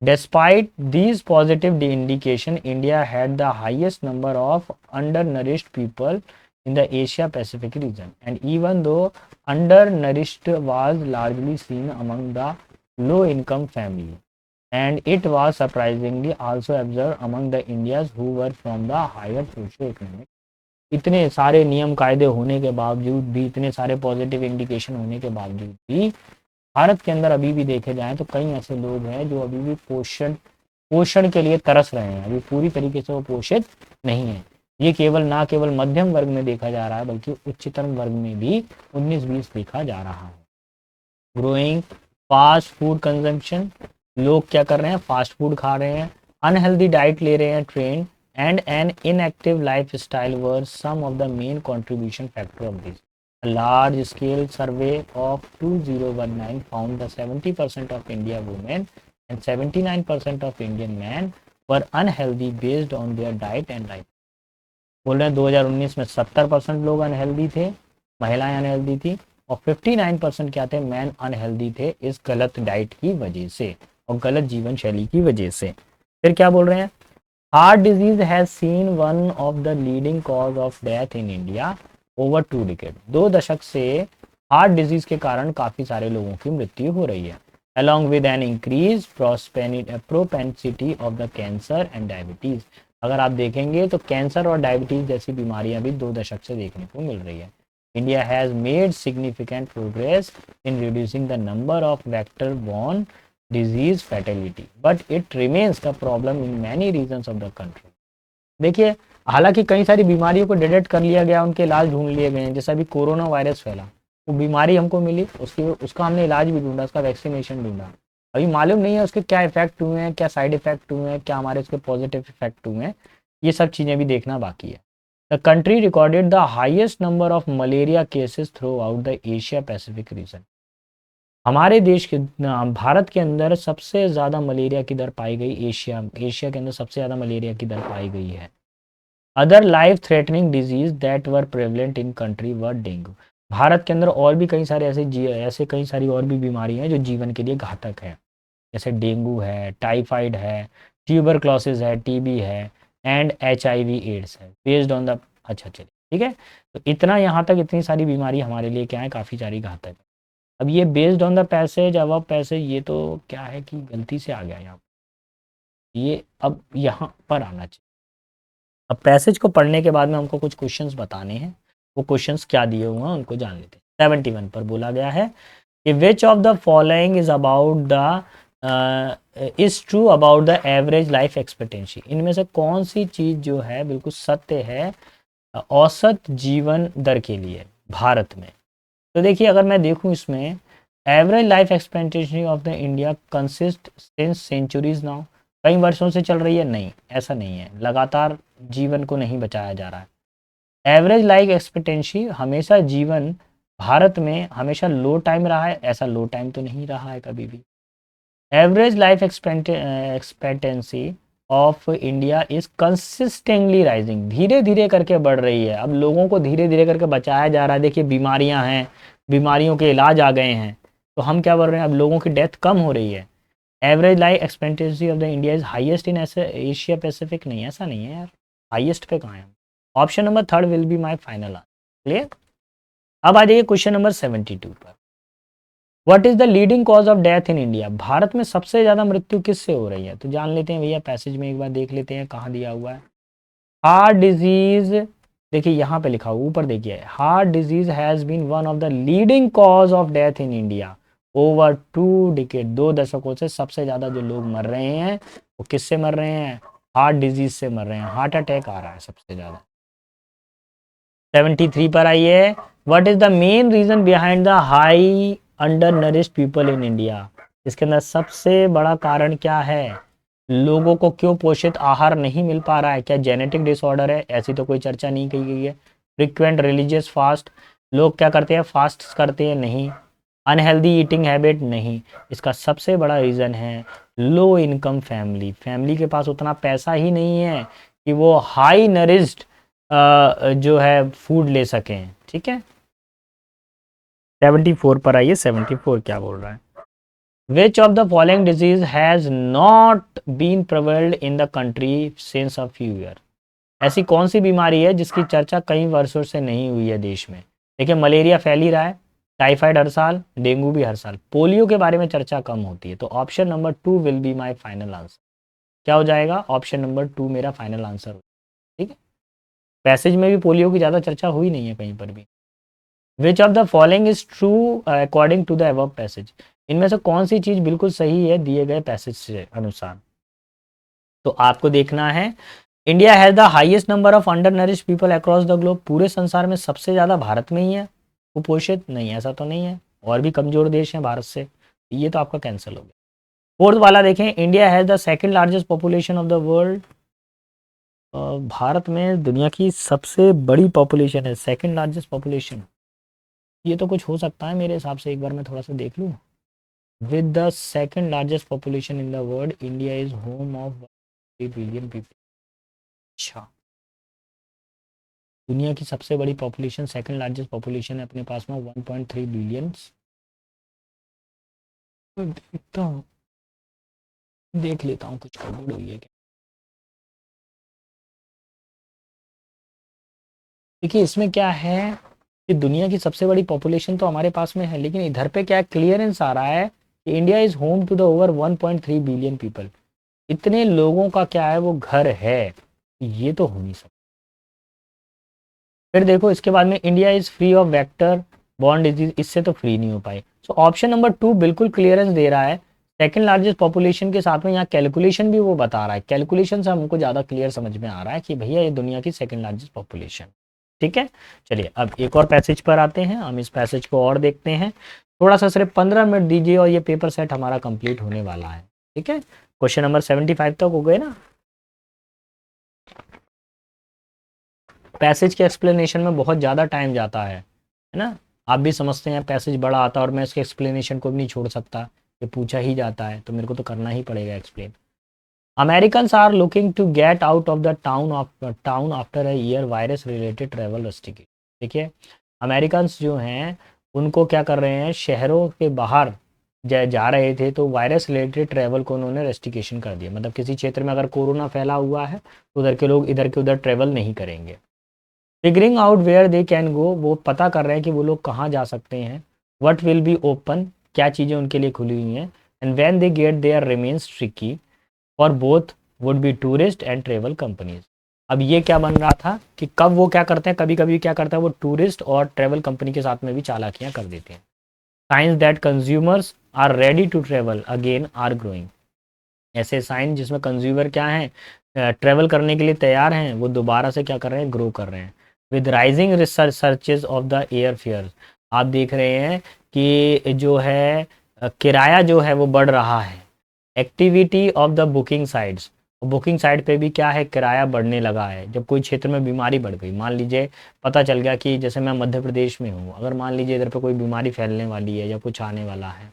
Despite these positive indication, India had the highest number of undernourished people in the Asia Pacific region, and even though undernourished was largely seen among the low income family, and it was surprisingly also observed among the Indians who were from the higher socio-economic। इतने सारे नियम कायदे होने के बावजूद भी, इतने सारे पॉजिटिव इंडिकेशन होने के बावजूद भी, भारत के अंदर अभी भी देखे जाएं तो कई ऐसे लोग हैं जो अभी भी पोषण के लिए तरस रहे हैं, अभी पूरी तरीके से वो पोषित नहीं है। ये केवल मध्यम वर्ग में देखा जा रहा है, बल्कि उच्चतम वर्ग में भी 19-20 देखा जा रहा है। ग्रोइंग फास्ट फूड कंजम्पशन, लोग क्या कर रहे हैं, फास्ट फूड खा रहे हैं, अनहेल्दी डाइट ले रहे हैं, train and an inactive lifestyle were some of the main contribution factor of this. A large scale survey of 2019 found that 70% of Indian women and 79% of Indian men were unhealthy based on their diet and life। बोल रहे हैं 2019 में 70% लोग unhealthy थे, महिलाएं unhealthy थी, और 59% क्या थे, मैन अनहेल्दी थे इस गलत डाइट की वजह से और गलत जीवन शैली की वजह से। फिर क्या बोल रहे हैं, heart disease has seen one of the leading cause of death in India over 2 decade. 2 दशक से हार्ट डिजीज के कारण काफी सारे लोगों की मृत्यु हो रही है, along with an increased propensity of the cancer and diabetes। अगर आप देखेंगे तो कैंसर और डायबिटीज जैसी बीमारियां भी 2 दशक से देखने को मिल रही है। India has made significant progress in reducing the number of vector borne disease fatality, but it remains the problem in many reasons of the country. देखिए, हालांकि कई सारी बीमारियों को डिटेक्ट कर लिया गया, उनके इलाज ढूंढ लिए गए हैं, जैसा अभी कोरोना वायरस फैला, वो बीमारी हमको मिली, उसका हमने इलाज भी ढूंढा, उसका वैक्सीनेशन ढूंढा, अभी मालूम नहीं है उसके क्या इफेक्ट हुए हैं, क्या साइड इफेक्ट हुए हैं, क्या हमारे उसके पॉजिटिव इफेक्ट हुए हैं, ये सब चीज़ें भी देखना बाकी है। The country recorded the highest number of malaria cases through out the Asia Pacific region. हमारे देश के भारत के अंदर सबसे ज़्यादा मलेरिया की दर पाई गई, एशिया के अंदर सबसे ज़्यादा मलेरिया की दर पाई गई है। Other life threatening disease that were prevalent in country were dengue. Bharat के अंदर और भी कई सारे ऐसे कई सारी और भी बीमारी हैं जो जीवन के लिए घातक है, जैसे डेंगू है, टाइफाइड है, ट्यूबरक्लोसिस है, टीबी है, एंड HIV एड्स है, बेस्ड ऑन द। अच्छा चलिए ठीक है, तो इतना यहाँ तक इतनी सारी बीमारी हमारे लिए क्या है, काफ़ी सारी घातक है। अब ये बेस्ड ऑन द पैसेज, अब पैसेज, ये तो क्या है कि गलती से आ गया यहाँ, ये अब यहाँ पर आना चाहिए। अब पैसेज को पढ़ने के बाद में हमको कुछ क्वेश्चंस बताने हैं, वो क्वेश्चंस क्या दिए हुए हैं उनको जान लेते हैं। 71 पर बोला गया है कि विच of the following is about the is true about the average life expectancy. इनमें से कौन सी चीज़ जो है बिल्कुल सत्य है औसत जीवन दर के लिए भारत में। तो देखिए, अगर मैं देखूं इसमें, average life expectancy of the India consist since centuries now, कई वर्षों से चल रही है, नहीं ऐसा नहीं है, लगातार जीवन को नहीं बचाया जा रहा है। एवरेज लाइफ एक्सपेक्टेंसी हमेशा जीवन भारत में हमेशा लो टाइम रहा है, ऐसा लो टाइम तो नहीं रहा है कभी भी। Average life expectancy of India is consistently rising, धीरे धीरे करके बढ़ रही है, अब लोगों को धीरे धीरे करके बचाया जा रहा है। देखिए, बीमारियां हैं, बीमारियों के इलाज आ गए हैं, तो हम क्या बोल रहे हैं, अब लोगों की डेथ कम हो रही है। Average life expectancy of the India is highest in Asia Pacific, नहीं ऐसा नहीं है यार, हाईएस्ट पे कहाँ है। Option number 3 will be my final answer. Clear. अब आ जाइए क्वेश्चन नंबर 72 पर। What is the leading cause of death in India. Bharat में सबसे ज्यादा मृत्यु किससे हो रही है, तो जान लेते हैं भैया, पैसेज में एक बार देख लेते हैं कहाँ दिया हुआ है। हार्ट डिजीज, देखिए यहाँ पे लिखा हुआ, ऊपर देखिए, heart disease has been one of the leading cause of death in India over 2 decade. 2 दशकों से सबसे ज्यादा जो लोग मर रहे हैं वो किससे मर रहे हैं, हार्ट डिजीज से मर रहे हैं, हार्ट अटैक आ रहा है सबसे ज्यादा। 73 पर आइए, what is the main reason behind the high undernourished people in India. इसके अंदर सबसे बड़ा कारण क्या है, लोगों को क्यों पोषित आहार नहीं मिल पा रहा है, क्या जेनेटिक डिसऑर्डर है, ऐसी तो कोई चर्चा नहीं की गई है। फ्रिक्वेंट रिलीजियस फास्ट, लोग क्या करते हैं, फास्ट करते हैं, नहीं। अनहेल्दी ईटिंग हैबिट, नहीं। इसका सबसे बड़ा रीज़न है लो इनकम फैमिली, फैमिली के पास उतना पैसा ही नहीं है कि वो हाई नरिश्ड जो है फूड ले सकें। ठीक है, 74 पर आइए, 74 क्या बोल रहा है। Which of the following disease has not been prevailed in the country since a few year. ऐसी कौन सी बीमारी है जिसकी चर्चा कई वर्षों से नहीं हुई है देश में। देखिए, मलेरिया फैल ही रहा है, टाइफाइड हर साल, डेंगू भी हर साल, पोलियो के बारे में चर्चा कम होती है। तो option number 2 will be my final answer. क्या हो जाएगा, ऑप्शन नंबर 2 मेरा फाइनल आंसर हो। ठीक है, पैसेज में भी पोलियो की ज़्यादा चर्चा हुई नहीं है कहीं पर भी। Which of the following is true according to the above passage. इनमें से कौन सी चीज़ बिल्कुल सही है दिए गए पैसेज से अनुसार। तो आपको देखना है, India has the highest number of under nourish people across the globe. पूरे संसार में सबसे ज़्यादा भारत में ही है कुपोषित, नहीं ऐसा तो नहीं है, और भी कमज़ोर देश हैं भारत से, ये तो आपका कैंसिल हो गया। फोर्थ वाला देखें, India has the second largest population of the world. Bharat में दुनिया की सबसे बड़ी पॉपुलेशन है, सेकंड लार्जेस्ट पॉपुलेशन, ये तो कुछ हो सकता है मेरे हिसाब से, एक बार मैं थोड़ा सा देख लूँ। With the second largest population in the world, India is home of 3 billion people. अच्छा, दुनिया की सबसे बड़ी पॉपुलेशन, सेकंड लार्जेस्ट पॉपुलेशन है अपने पास में 1.3 बिलियन। देखता हूँ, देख लेता हूँ कुछ गड़बड़ हुई है क्या। देखिए इसमें क्या है कि दुनिया की सबसे बड़ी पॉपुलेशन तो हमारे पास में है, लेकिन इधर पे क्या क्लियरेंस आ रहा है कि India is home to the over 1.3 billion people. इतने लोगों का क्या है वो घर है, ये तो हो नहीं सकता। फिर देखो इसके बाद में India is free of vector borne disease, इससे तो फ्री नहीं हो पाए। सो ऑप्शन नंबर 2 बिल्कुल क्लियरेंस दे रहा है। सेकंड लार्जेस्ट पॉपुलेशन के साथ में यहाँ कैलकुलेशन भी वो बता रहा है, कैलकुलेशन से हमको ज़्यादा क्लियर समझ में आ रहा है कि भैया ये दुनिया की सेकंड लार्जेस्ट पॉपुलेशन। ठीक है, चलिए अब एक और पैसेज पर आते हैं, हम इस पैसेज को और देखते हैं। थोड़ा सा सिर्फ 15 मिनट दीजिए और ये पेपर सेट हमारा कंप्लीट होने वाला है। ठीक है, क्वेश्चन नंबर 75 तक हो गए ना। पैसेज के एक्सप्लेनेशन में बहुत ज़्यादा टाइम जाता है ना। आप भी समझते हैं पैसेज बड़ा आता है और मैं इसके एक्सप्लेनेशन को भी नहीं छोड़ सकता, ये पूछा ही जाता है तो मेरे को तो करना ही पड़ेगा explain. Americans are looking to get out of the town after a year virus related travel restriction. देखिए अमेरिकन्स जो हैं उनको क्या कर रहे हैं, शहरों के बाहर जा रहे थे तो वायरस रिलेटेड ट्रैवल को उन्होंने रेस्ट्रिक्शन कर दिया। मतलब किसी क्षेत्र में अगर कोरोना फैला हुआ है तो उधर के लोग इधर के उधर ट्रैवल नहीं करेंगे। Figuring out where they can go, वो पता कर रहे हैं कि वो लोग कहाँ जा सकते हैं। वट विल बी ओपन, क्या चीज़ें उनके लिए खुली हुई हैं। And when they get there remains tricky for both would be tourist and travel companies. अब ये क्या बन रहा था कि कब वो क्या करते हैं, कभी कभी क्या करता है वो टूरिस्ट और ट्रेवल कंपनी के साथ में भी चालाकियाँ कर देते हैं। Signs that consumers are ready to travel again are growing, ऐसे साइन जिसमें कंज्यूमर क्या है, ट्रेवल करने के लिए तैयार हैं, वो दोबारा से क्या कर रहे हैं, ग्रो कर रहे हैं। With rising research searches of the air fare, आप देख रहे हैं कि जो है किराया जो है वो बढ़ रहा है। Activity of the booking sites, booking site पे भी क्या है, किराया बढ़ने लगा है। जब कोई क्षेत्र में बीमारी बढ़ गई, मान लीजिए पता चल गया कि जैसे मैं मध्य प्रदेश में हूँ, अगर मान लीजिए इधर पे कोई बीमारी फैलने वाली है या कुछ आने वाला है,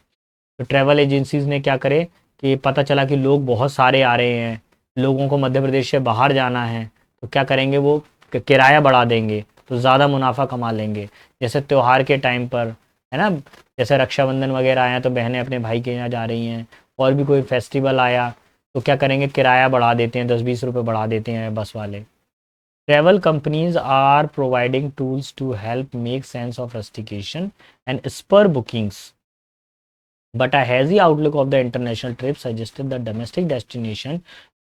तो ट्रैवल एजेंसीज ने क्या करे कि पता चला कि लोग बहुत सारे आ रहे हैं, लोगों को मध्य प्रदेश से बाहर जाना है, तो क्या करेंगे वो किराया बढ़ा देंगे तो ज़्यादा मुनाफा कमा लेंगे। जैसे त्यौहार के टाइम पर है ना, जैसे रक्षाबंधन वगैरह आया तो बहनें अपने भाई के यहाँ जा रही हैं, और भी कोई फेस्टिवल आया तो क्या करेंगे, किराया बढ़ा देते हैं, 10-20 रुपये बढ़ा देते हैं बस वाले। Travel companies are providing tools to help make sense of restriction and spur bookings, but a hazy outlook of the international trip suggested the domestic destination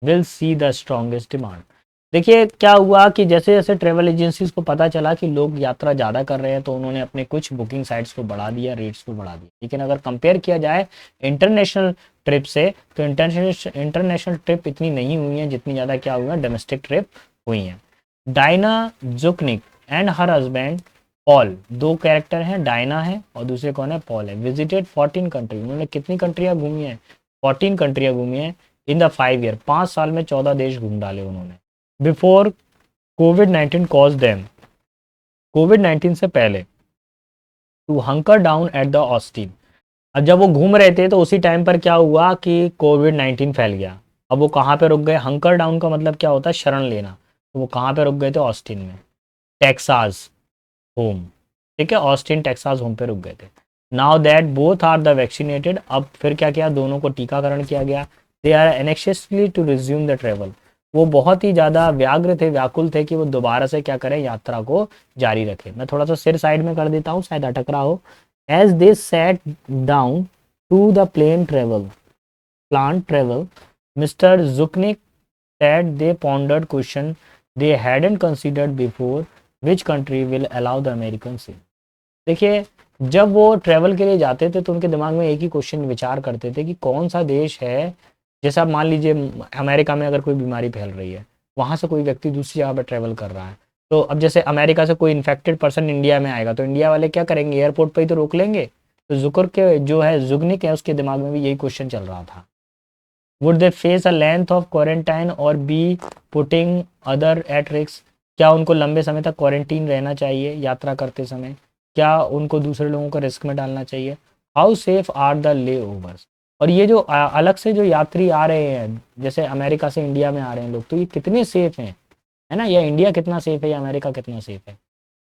will see the strongest demand। देखिए क्या हुआ कि जैसे जैसे travel agencies को पता चला कि लोग यात्रा ज़्यादा कर रहे हैं तो उन्होंने अपने कुछ बुकिंग साइट्स को बढ़ा दिया, रेट्स को बढ़ा दिया। लेकिन अगर कंपेयर किया जाए इंटरनेशनल ट्रिप से तो इंटरनेशनल ट्रिप इतनी नहीं हुई हैं जितनी ज़्यादा क्या हुआ है, डोमेस्टिक ट्रिप हुई हैं। Diana Zuknic and her husband Paul, दो कैरेक्टर हैं, डायना है और दूसरे कौन है, पॉल है। विजिटेड 14 कंट्री, उन्होंने कितनी कंट्रियाँ घूमी हैं, 14 कंट्रियाँ घूमी हैं इन द 5 ईयर, 5 साल में 14 देश घूम डाले उन्होंने। बिफोर कोविड-19 कॉज देम, कोविड-19 से पहले, to hunker down at the Austin. अब जब वो घूम रहे थे तो उसी टाइम पर क्या हुआ कि कोविड-19 फैल गया। अब वो कहाँ पे रुक गए, हंकर डाउन का मतलब क्या होता है, शरण लेना। तो वो कहाँ पे रुक गए थे, ऑस्टिन में, टेक्सास होम। ठीक है, ऑस्टिन टेक्सास होम पे रुक गए थे। Now that both are the vaccinated, अब फिर क्या किया, दोनों को टीकाकरण किया गया। They are anxiously to resume the travel, वो बहुत ही ज़्यादा व्याग्र थे, व्याकुल थे कि वो दोबारा से क्या करें, यात्रा को जारी रखें। मैं थोड़ा सा सिर साइड में कर देता हूँ, शायद अटक रहा हो। As they set down to the plan travel, mister Zuknic said they pondered question they hadn't considered before, which country will allow the Americans in। देखिए जब वो ट्रैवल के लिए जाते थे तो उनके दिमाग में एक ही क्वेश्चन विचार करते थे कि कौन सा देश है, जैसा मान लीजिए अमेरिका में अगर कोई बीमारी फैल रही है, वहाँ से कोई व्यक्ति दूसरी जगह पर ट्रैवल कर रहा है, तो अब जैसे अमेरिका से कोई इन्फेक्टेड पर्सन इंडिया में आएगा तो इंडिया वाले क्या करेंगे, एयरपोर्ट पर ही तो रोक लेंगे। तो जुकर के जो है जुगनिक है उसके दिमाग में भी यही क्वेश्चन चल रहा था। Would they face a length of quarantine और be putting other at risk, क्या उनको लंबे समय तक क्वारंटीन रहना चाहिए यात्रा करते समय, क्या उनको दूसरे लोगों को रिस्क में डालना चाहिए। हाउ सेफ आर द ले ओवर्स, और ये जो अलग से जो यात्री आ रहे हैं जैसे अमेरिका से इंडिया में आ रहे हैं लोग, तो ये कितने सेफ हैं, है ना, या इंडिया कितना सेफ है या अमेरिका कितना सेफ है।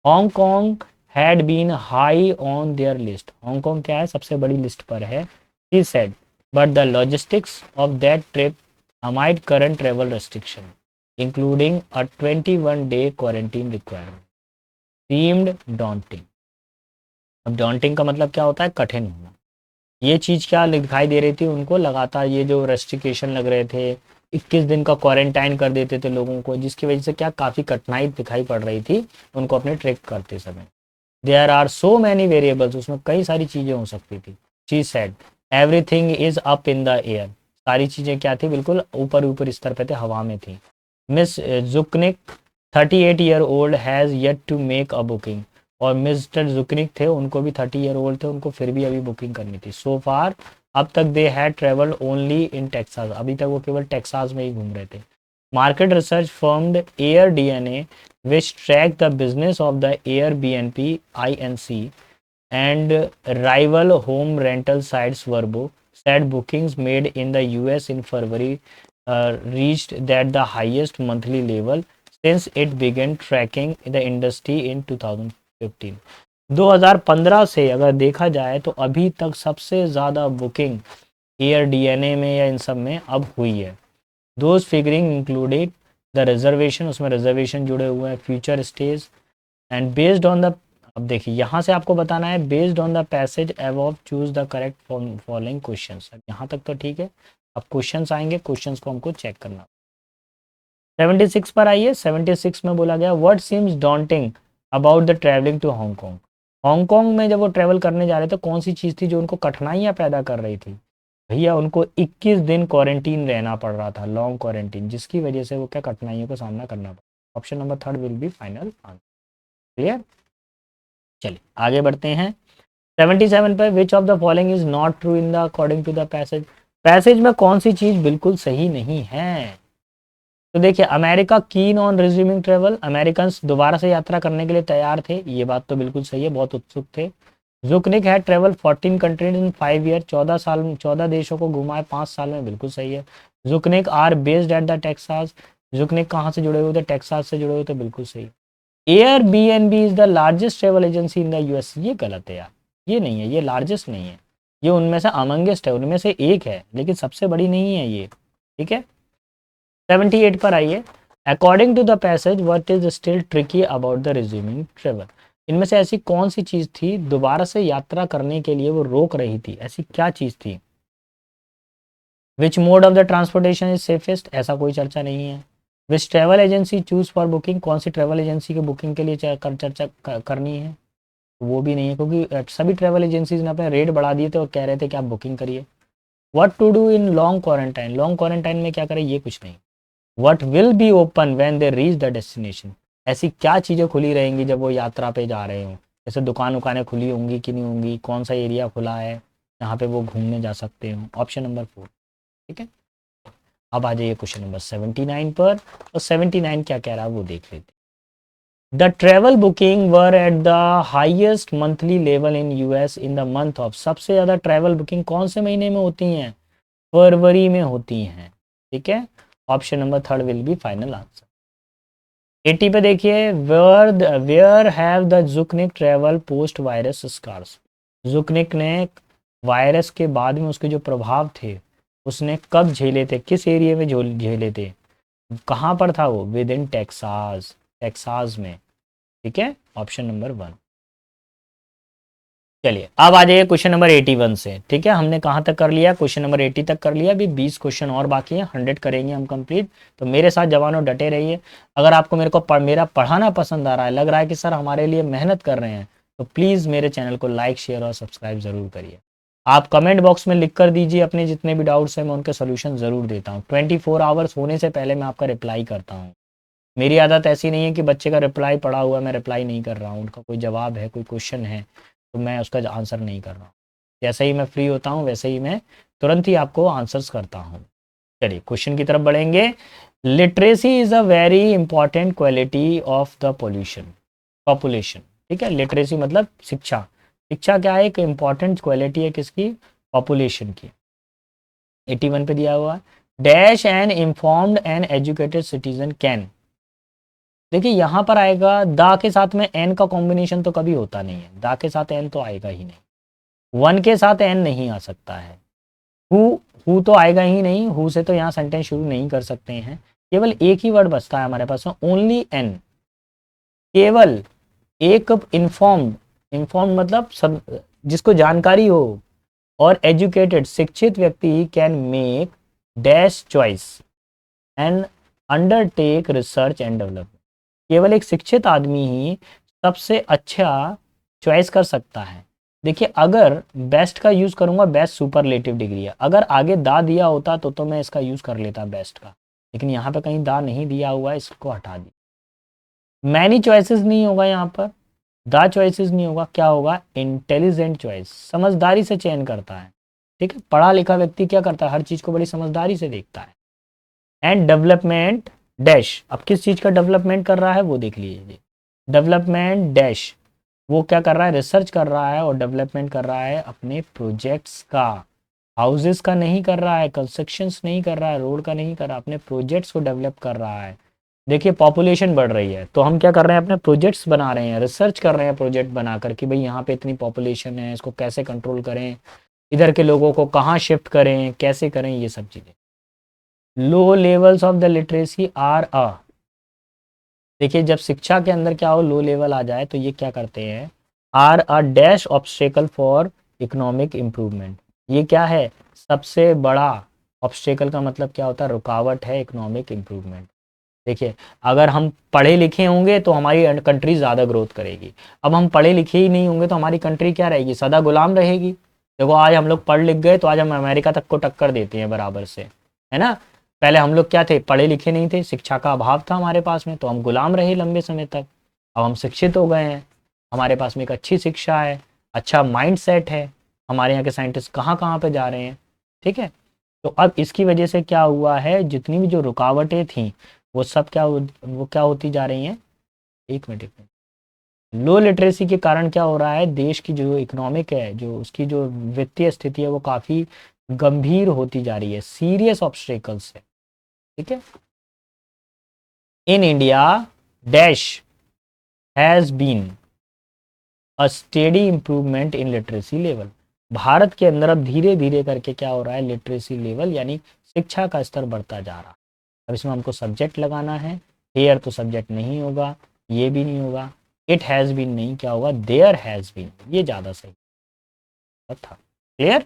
Hong Kong had been high on their list, Hong Kong क्या है, सबसे बड़ी लिस्ट पर है, he said, but the logistics of that trip amid current travel restriction including a 21-day quarantine requirement seemed daunting. अब डॉन्टिंग का मतलब क्या होता है, कठिन होना। ये चीज़ क्या दिखाई दे रही थी उनको, लगातार ये जो रेस्ट्रिक्शन लग रहे थे, 21 दिन का क्वारंटाइन कर देते थे लोगों को, जिसकी वजह से क्या काफ़ी कठिनाई दिखाई पड़ रही थी उनको अपने ट्रिप करते समय। There are so many variables, उसमें कई सारी चीज़ें हो सकती थी। She said everything is up in the air, सारी चीज़ें क्या थी, बिल्कुल ऊपर ऊपर स्तर पे थे, हवा में थी। Miss Zuknic 38 year old has yet to make a booking, और मिस्टर जुकनिक थे, उनको भी 30 ईयर ओल्ड थे, उनको फिर भी अभी बुकिंग करनी थी। सो फार अब तक they had travelled only in Texas, अभी तक वो केवल टेक्सास में ही घूम रहे थे। Market research formed air DNA which track the business of the Airbnb Inc. and rival home rental sites Vrbo said bookings made in the US in February reached that the highest monthly level since it began tracking the industry in 2015। 2015 से अगर देखा जाए तो अभी तक सबसे ज़्यादा booking air DNA में या इन सब में अब हुई है। Those figuring included the reservation, उसमें रिजर्वेशन जुड़े हुए हैं, future stage and based on the, अब देखिए यहाँ से आपको बताना है based on the passage above choose the correct following questions. अब यहाँ तक तो ठीक है, अब क्वेश्चंस आएंगे, क्वेश्चंस को हमको चेक करना। 76 पर आइए, 76 में बोला गया what seems daunting about the travelling to Hong Kong. Hong Kong में जब वो ट्रैवल करने जा रहे थे कौन सी चीज़ थी जो उनको कठिनाइयाँ पैदा कर रही थी, भैया उनको 21 दिन क्वारंटीन रहना पड़ रहा था, लॉन्ग क्वारंटीन, जिसकी वजह से वो क्या कठिनाइयों का सामना करना पड़ा। Option number third will be final answer. Clear, चलिए आगे बढ़ते हैं। 77 पे which of the following is not true in the according to the passage, passage में कौन सी चीज बिल्कुल सही नहीं है। तो देखिए America keen on resuming travel, American दोबारा से यात्रा करने के लिए तैयार थे, ये बात तो बिल्कुल सही है, बहुत उत्सुक थे। जुकनिक है ट्रेवल 14 कंट्रीज इन 5 ईयर, 14 देशों को घुमाए 5 साल में, बिल्कुल सही है। Zuknic are based at the Texas, Zuknic कहाँ से जुड़े हुए थे, टेक्सास से जुड़े हुए थे, बिल्कुल सही। Airbnb is the largest travel agency in the US, ये गलत है यार, ये नहीं है, ये लार्जेस्ट नहीं है, ये उनमें से अमंगेस्ट है, उनमें से एक है, लेकिन सबसे बड़ी नहीं है ये, ठीक है। 78 पर आइए, according to the passage what is still tricky about the resuming travel, इनमें से ऐसी कौन सी चीज थी दोबारा से यात्रा करने के लिए वो रोक रही थी, ऐसी क्या चीज थी। Which mode of the transportation is safest, ऐसा कोई चर्चा नहीं है। Which travel agency choose for booking, कौन सी ट्रेवल एजेंसी की बुकिंग के लिए चर्चा करनी है, वो भी नहीं है, क्योंकि सभी ट्रेवल एजेंसीज ने अपने रेट बढ़ा दिए थे और कह रहे थे कि आप बुकिंग करिए। What to do in long quarantine, long quarantine में क्या करें, ये कुछ नहीं। What will be open when they reach the destination, ऐसी क्या चीज़ें खुली रहेंगी जब वो यात्रा पे जा रहे हों, जैसे दुकान उकानें खुली होंगी कि नहीं होंगी, कौन सा एरिया खुला है जहाँ पे वो घूमने जा सकते हो। ऑप्शन नंबर 4, ठीक है। अब आ जाइए क्वेश्चन नंबर 79 पर, और 79 क्या कह रहा है वो देख लेते। The travel booking were at the highest monthly level in US in the month of, सबसे ज़्यादा ट्रैवल बुकिंग कौन से महीने में होती हैं, फरवरी में होती हैं, ठीक है। Option number third will be final answer. 80 पे देखिए, where have the Zuknic travel post virus scars, जुकनिक ने वायरस के बाद में उसके जो प्रभाव थे उसने कब झेले थे, किस एरिया में झेले थे, कहाँ पर था वो, विद इन टेक्सास, टेक्सास में, ठीक है। Option number 1। चलिए अब आ जाइए क्वेश्चन नंबर 81 से, ठीक है। हमने कहाँ तक कर लिया, क्वेश्चन नंबर 80 तक कर लिया, अभी 20 क्वेश्चन और बाकी हैं, 100 करेंगे हम कंप्लीट। तो मेरे साथ जवानों डटे रहिए। अगर आपको मेरा पढ़ाना पसंद आ रहा है, लग रहा है कि सर हमारे लिए मेहनत कर रहे हैं, तो प्लीज़ मेरे चैनल को लाइक शेयर और सब्सक्राइब ज़रूर करिए। आप कमेंट बॉक्स में लिख कर दीजिए अपने जितने भी डाउट्स हैं, मैं उनके सोल्यूशन ज़रूर देता हूँ। 24 आवर्स होने से पहले मैं आपका रिप्लाई करता हूँ। मेरी आदत ऐसी नहीं है कि बच्चे का रिप्लाई पड़ा हुआ मैं रिप्लाई नहीं कर रहा हूँ, उनका कोई जवाब है, कोई क्वेश्चन है, तो मैं उसका आंसर नहीं कर रहा हूँ। जैसे ही मैं फ्री होता हूँ वैसे ही मैं तुरंत ही आपको आंसर्स करता हूँ। चलिए क्वेश्चन की तरफ बढ़ेंगे। Literacy is a very important quality of the population, ठीक है। लिटरेसी मतलब शिक्षा, शिक्षा क्या है, एक इंपॉर्टेंट क्वालिटी है किसकी, पॉपुलेशन की। 81 पे दिया हुआ, dash N informed and educated citizen can, देखिए यहाँ पर आएगा दा के साथ में एन का कॉम्बिनेशन तो कभी होता नहीं है, दा के साथ एन तो आएगा ही नहीं, वन के साथ एन नहीं आ सकता है, हु तो आएगा ही नहीं, हु से तो यहाँ सेंटेंस शुरू नहीं कर सकते हैं। केवल एक ही वर्ड बचता है हमारे पास में, ओनली एन, केवल एक इन्फॉर्म्ड, इन्फॉर्म्ड मतलब सब जिसको जानकारी हो, और एजुकेटेड शिक्षित व्यक्ति can make dash choice and undertake research and development. केवल एक शिक्षित आदमी ही सबसे अच्छा चॉइस कर सकता है। देखिए अगर बेस्ट का यूज करूंगा, बेस्ट सुपरलेटिव डिग्री है, अगर आगे दा दिया होता तो मैं इसका यूज कर लेता बेस्ट का, लेकिन यहाँ पे कहीं दा नहीं दिया हुआ है, इसको हटा दी। मैनी चॉइसेस नहीं होगा यहाँ पर, दा चॉइसेस नहीं होगा, क्या होगा, इंटेलिजेंट चॉइस, समझदारी से चयन करता है। ठीक है, पढ़ा लिखा व्यक्ति क्या करता है, हर चीज को बड़ी समझदारी से देखता है। एंड डेवलपमेंट डैश, अब किस चीज का डेवलपमेंट कर रहा है वो देख लीजिए, डेवलपमेंट डैश, वो क्या कर रहा है, रिसर्च कर रहा है और डेवलपमेंट कर रहा है अपने प्रोजेक्ट्स का, हाउसेस का नहीं कर रहा है, कंस्ट्रक्शंस नहीं कर रहा है, रोड का नहीं कर रहा, अपने प्रोजेक्ट्स को डेवलप कर रहा है। देखिए पॉपुलेशन बढ़ रही है तो हम क्या कर रहे हैं, अपने प्रोजेक्ट्स बना रहे हैं, रिसर्च कर रहे हैं प्रोजेक्ट बनाकर कि भाई यहाँ पे इतनी पॉपुलेशन है, इसको कैसे कंट्रोल करें, इधर के लोगों को कहाँ शिफ्ट करें, कैसे करें, ये सब चीज़ें। Low levels of the literacy are a, देखिए जब शिक्षा के अंदर क्या हो, लो लेवल आ जाए तो ये क्या करते हैं, are a dash obstacle for economic improvement, ये क्या है, सबसे बड़ा ऑब्स्टेकल का मतलब क्या होता है, रुकावट है इकोनॉमिक इम्प्रूवमेंट। देखिए अगर हम पढ़े लिखे होंगे तो हमारी कंट्री ज़्यादा ग्रोथ करेगी, अब हम पढ़े लिखे ही नहीं होंगे तो हमारी कंट्री क्या रहेगी, सदा गुलाम रहेगी। देखो आज हम लोग पढ़ लिख गए तो आज हम अमेरिका तक को टक्कर देते हैं बराबर से, है ना। पहले हम लोग क्या थे, पढ़े लिखे नहीं थे, शिक्षा का अभाव था हमारे पास में, तो हम गुलाम रहे लंबे समय तक। अब हम शिक्षित हो गए हैं, हमारे पास में एक अच्छी शिक्षा है, अच्छा माइंड सेट है, हमारे यहाँ के साइंटिस्ट कहाँ कहाँ पे जा रहे हैं। ठीक है, तो अब इसकी वजह से क्या हुआ है, जितनी भी जो रुकावटें थी वो सब वो क्या होती जा रही हैं, एक मिनट, लो लिटरेसी के कारण क्या हो रहा है, देश की जो इकोनॉमिक है, जो उसकी जो वित्तीय स्थिति है वो काफ़ी गंभीर होती जा रही है, सीरियस ऑब्स्टेकल्स है। ठीक है, in India dash has been a steady improvement in literacy level, Bharat के अंदर अब धीरे धीरे करके क्या हो रहा है, लिटरेसी लेवल यानी शिक्षा का स्तर बढ़ता जा रहा है। अब इसमें हमको सब्जेक्ट लगाना है, हेयर तो सब्जेक्ट नहीं होगा, ये भी नहीं होगा, इट हैज़ बीन नहीं, क्या होगा, देयर हैज़ बीन, ये ज़्यादा सही था। क्लियर,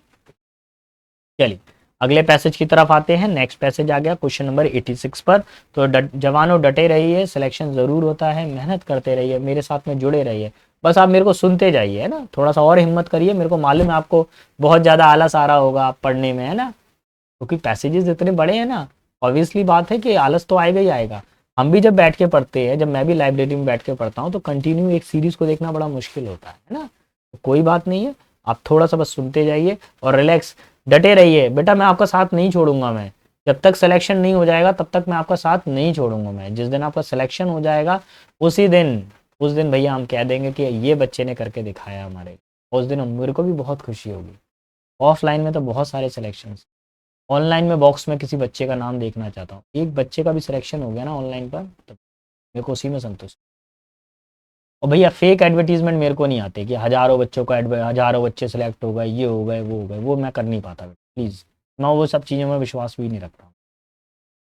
चलिए अगले पैसेज की तरफ आते हैं। नेक्स्ट पैसेज आ गया क्वेश्चन नंबर 86 पर। तो जवानों डटे रहिए, सिलेक्शन ज़रूर होता है, मेहनत करते रहिए, मेरे साथ में जुड़े रहिए, बस आप मेरे को सुनते जाइए, है ना, थोड़ा सा और हिम्मत करिए, मेरे को मालूम है आपको बहुत ज़्यादा आलस आ रहा होगा आप पढ़ने में, है ना, क्योंकि पैसेजेस इतने बड़े हैं ना, ऑब्वियसली बात है कि आलस तो आएगा ही आएगा। हम भी जब बैठ के पढ़ते हैं, जब मैं भी लाइब्रेरी में बैठ के पढ़ता हूँ तो कंटिन्यू एक सीरीज को देखना बड़ा मुश्किल होता है ना, तो कोई बात नहीं है, आप थोड़ा सा बस सुनते जाइए और रिलैक्स, डटे रहिए बेटा, मैं आपका साथ नहीं छोड़ूंगा, मैं जब तक सिलेक्शन नहीं हो जाएगा तब तक मैं आपका साथ नहीं छोड़ूंगा, मैं जिस दिन आपका सिलेक्शन हो जाएगा उसी दिन, उस दिन भैया हम कह देंगे कि ये बच्चे ने करके दिखाया हमारे, उस दिन मेरे को भी बहुत खुशी होगी। ऑफलाइन में तो बहुत सारे सिलेक्शन, ऑनलाइन में बॉक्स में किसी बच्चे का नाम देखना चाहता हूँ, एक बच्चे का भी सिलेक्शन हो गया ना ऑनलाइन पर, तो मेरे को उसी में संतुष्ट। और भैया फेक एडवर्टीजमेंट मेरे को नहीं आते कि हज़ारों बच्चों का हज़ारों बच्चे सेलेक्ट हो गए, ये हो गए, वो हो गए, वो मैं कर नहीं पाता प्लीज़, मैं वो सब चीज़ों में विश्वास भी नहीं रखता हूँ।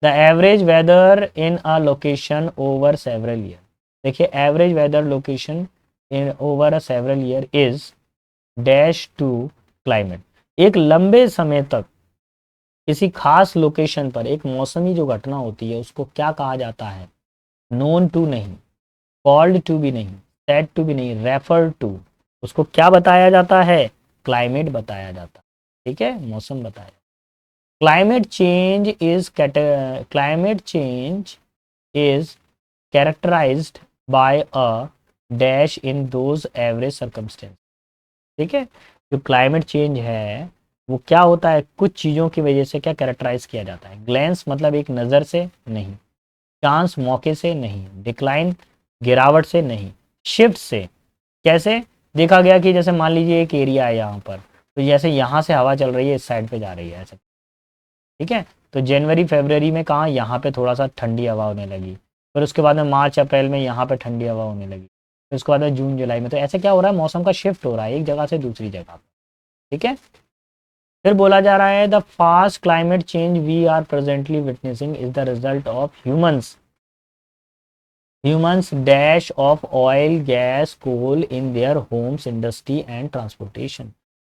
The average weather in a location over several year, देखिए average weather location in over a several year is dash to climate, एक लंबे समय तक किसी खास लोकेशन पर एक मौसमी जो घटना होती है उसको क्या कहा जाता है, नोन टू नहीं, कॉल्ड टू भी नहीं, सेड टू भी नहीं, रेफर टू, उसको क्या बताया जाता है, क्लाइमेट बताया जाता है। ठीक है, मौसम बताया, climate change is climate change is characterised by a dash in those average circumstance. ठीक है, जो क्लाइमेट चेंज है वो क्या होता है, कुछ चीज़ों की वजह से क्या कैरेक्टराइज किया जाता है, ग्लैंस मतलब एक नज़र से नहीं, चांस मौके से नहीं, डिक्लाइन गिरावट से नहीं, शिफ्ट से, कैसे देखा गया कि जैसे मान लीजिए एक एरिया है यहाँ पर, तो जैसे यहाँ से हवा चल रही है इस साइड पे जा रही है ऐसे। ठीक है, तो जनवरी फरवरी में कहाँ यहाँ पे थोड़ा सा ठंडी हवा होने लगी, फिर उसके बाद में मार्च अप्रैल में यहाँ पे ठंडी हवा होने लगी, फिर उसके बाद में जून जुलाई में। तो ऐसे क्या हो रहा है, मौसम का शिफ्ट हो रहा है एक जगह से दूसरी जगह। ठीक है। फिर बोला जा रहा है the fast climate change we are presently witnessing is the result of humans dash of oil gas coal in their homes industry and transportation.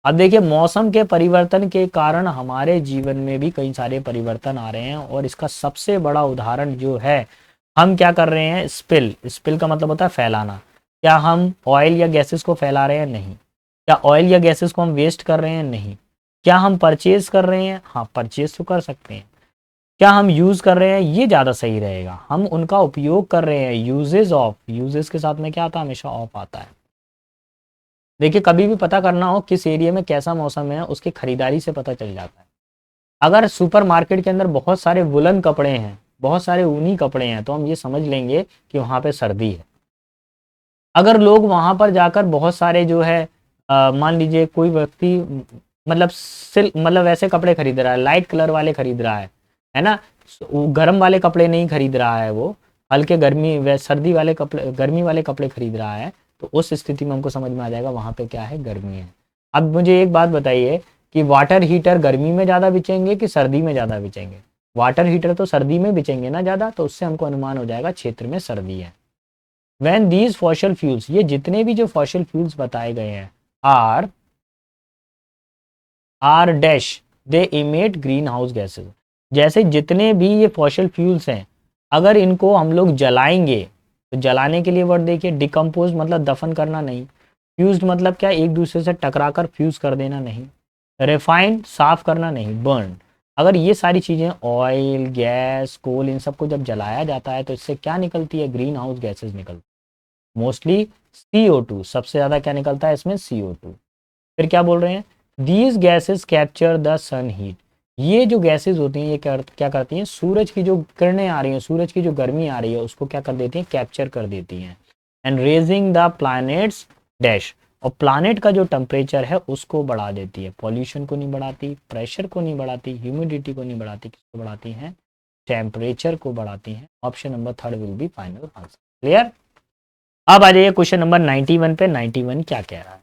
अब देखिए, मौसम के परिवर्तन के कारण हमारे जीवन में भी कई सारे परिवर्तन आ रहे हैं, और इसका सबसे बड़ा उदाहरण जो है, हम क्या कर रहे हैं, स्पिल का मतलब होता है फैलाना। क्या हम ऑयल या गैसेस को फैला रहे हैं? नहीं। क्या ऑयल या गैसेस को हम वेस्ट कर रहे हैं? नहीं। क्या हम परचेज कर रहे हैं? हाँ, परचेज तो कर सकते हैं। क्या हम यूज कर रहे हैं? ये ज्यादा सही रहेगा, हम उनका उपयोग कर रहे हैं। यूजेस के साथ में क्या आता है, हमेशा ऑफ आता है। देखिए, कभी भी पता करना हो किस एरिया में कैसा मौसम है, उसकी खरीदारी से पता चल जाता है। अगर सुपर मार्केट के अंदर बहुत सारे वुलन कपड़े हैं, बहुत सारे ऊनी कपड़े हैं, तो हम ये समझ लेंगे कि वहां पे सर्दी है। अगर लोग वहां पर जाकर बहुत सारे जो है, मान लीजिए कोई व्यक्ति मतलब मतलब वैसे कपड़े खरीद रहा है, लाइट कलर वाले खरीद रहा है ना, गर्म वाले कपड़े नहीं खरीद रहा है, वो हल्के गर्मी व सर्दी वाले कपड़े, गर्मी वाले कपड़े खरीद रहा है, तो उस स्थिति में हमको समझ में आ जाएगा वहां पे क्या है, गर्मी है। अब मुझे एक बात बताइए कि वाटर हीटर गर्मी में ज़्यादा बिचेंगे कि सर्दी में ज़्यादा बिचेंगे? वाटर हीटर तो सर्दी में बिचेंगे ना ज़्यादा, तो उससे हमको अनुमान हो जाएगा क्षेत्र में सर्दी है। वैन दीज फॉशल फ्यूल्स, ये जितने भी जो फॉशल फ्यूल्स बताए गए हैं, are are dash they emit green house gases. जैसे जितने भी ये फॉशल फ्यूल्स हैं, अगर इनको हम लोग जलाएंगे, तो जलाने के लिए वर्ड देखिए, डिकम्पोज मतलब दफन करना नहीं, फ्यूज्ड मतलब क्या, एक दूसरे से टकराकर फ्यूज कर देना नहीं, रिफाइंड साफ करना नहीं, बर्न। अगर ये सारी चीज़ें ऑयल गैस कोल इन सबको जब जलाया जाता है, तो इससे क्या निकलती है, ग्रीन हाउस गैसेज निकलती है। मोस्टली CO2, सबसे ज़्यादा क्या निकलता है इसमें, CO2। फिर क्या बोल रहे हैं, these gases capture the sun heat. ये जो गैसेज होती हैं, ये क्या करती हैं, सूरज की जो किरणें आ रही हैं, सूरज की जो गर्मी आ रही है, उसको क्या कर देती हैं, कैप्चर कर देती हैं। And raising the planets dash, और प्लानेट का जो टेम्परेचर है उसको बढ़ा देती है। पॉल्यूशन को नहीं बढ़ाती, प्रेशर को नहीं बढ़ाती, ह्यूमिडिटी को नहीं बढ़ाती, किसको बढ़ाती हैं, टेम्परेचर को बढ़ाती हैं। Option number 3 will be final answer. Clear. अब आ जाइए क्वेश्चन नंबर 91 पे। 91 क्या कह रहा है,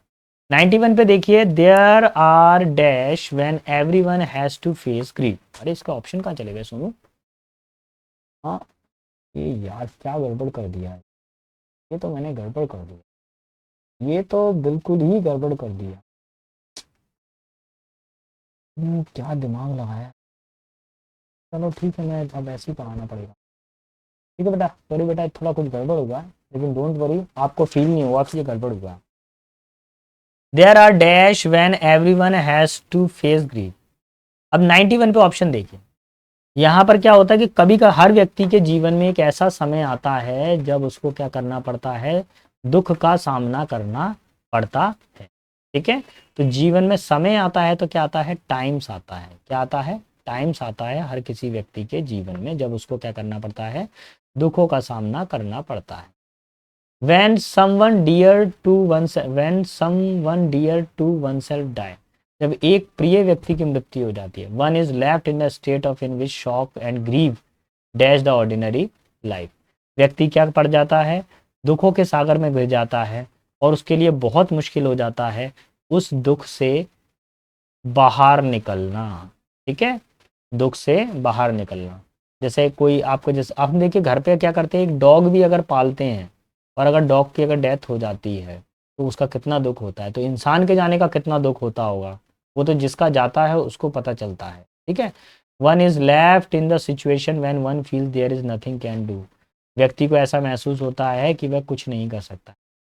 91 पे देखिए, there are dash when everyone has to face grief. अरे इसका ऑप्शन कहाँ चले गए, सुनो। हाँ, ये यार क्या गड़बड़ कर दिया है, ये तो मैंने गड़बड़ कर दिया, ये तो बिल्कुल ही गड़बड़ कर दिया। क्या दिमाग लगाया। चलो ठीक है, मैं अब ऐसे ही पढ़ाना पड़ेगा। ठीक है बेटा, सॉरी बेटा, थोड़ा कुछ गड़बड़ हुआ, लेकिन डोंट वरी, आपको फील नहीं हुआ कि ये गड़बड़ हुआ। There are dash when everyone has to face grief. अब 91 पे ऑप्शन देखिए, यहाँ पर क्या होता है कि कभी का हर व्यक्ति के जीवन में एक ऐसा समय आता है जब उसको क्या करना पड़ता है, दुख का सामना करना पड़ता है। ठीक है, तो जीवन में समय आता है तो क्या आता है, टाइम्स आता है। क्या आता है, टाइम्स आता है हर किसी व्यक्ति के जीवन में, जब उसको क्या करना पड़ता है, दुखों का सामना करना पड़ता है। when someone dear to oneself die, जब एक प्रिय व्यक्ति की मृत्यु हो जाती है, one is left in the state of in which shock and grieve dash the ordinary life. व्यक्ति क्या पड़ जाता है, दुखों के सागर में गिर जाता है, और उसके लिए बहुत मुश्किल हो जाता है उस दुख से बाहर निकलना। ठीक है, दुख से बाहर निकलना। जैसे कोई आपको, जैसे आप देखिए घर पे क्या करते हैं, एक डॉग भी अगर पालते हैं, और अगर डॉग की अगर डेथ हो जाती है, तो उसका कितना दुख होता है, तो इंसान के जाने का कितना दुख होता होगा, वो तो जिसका जाता है उसको पता चलता है। ठीक है, one is left in the situation when one feel there is nothing can do. व्यक्ति को ऐसा महसूस होता है कि वह कुछ नहीं कर सकता।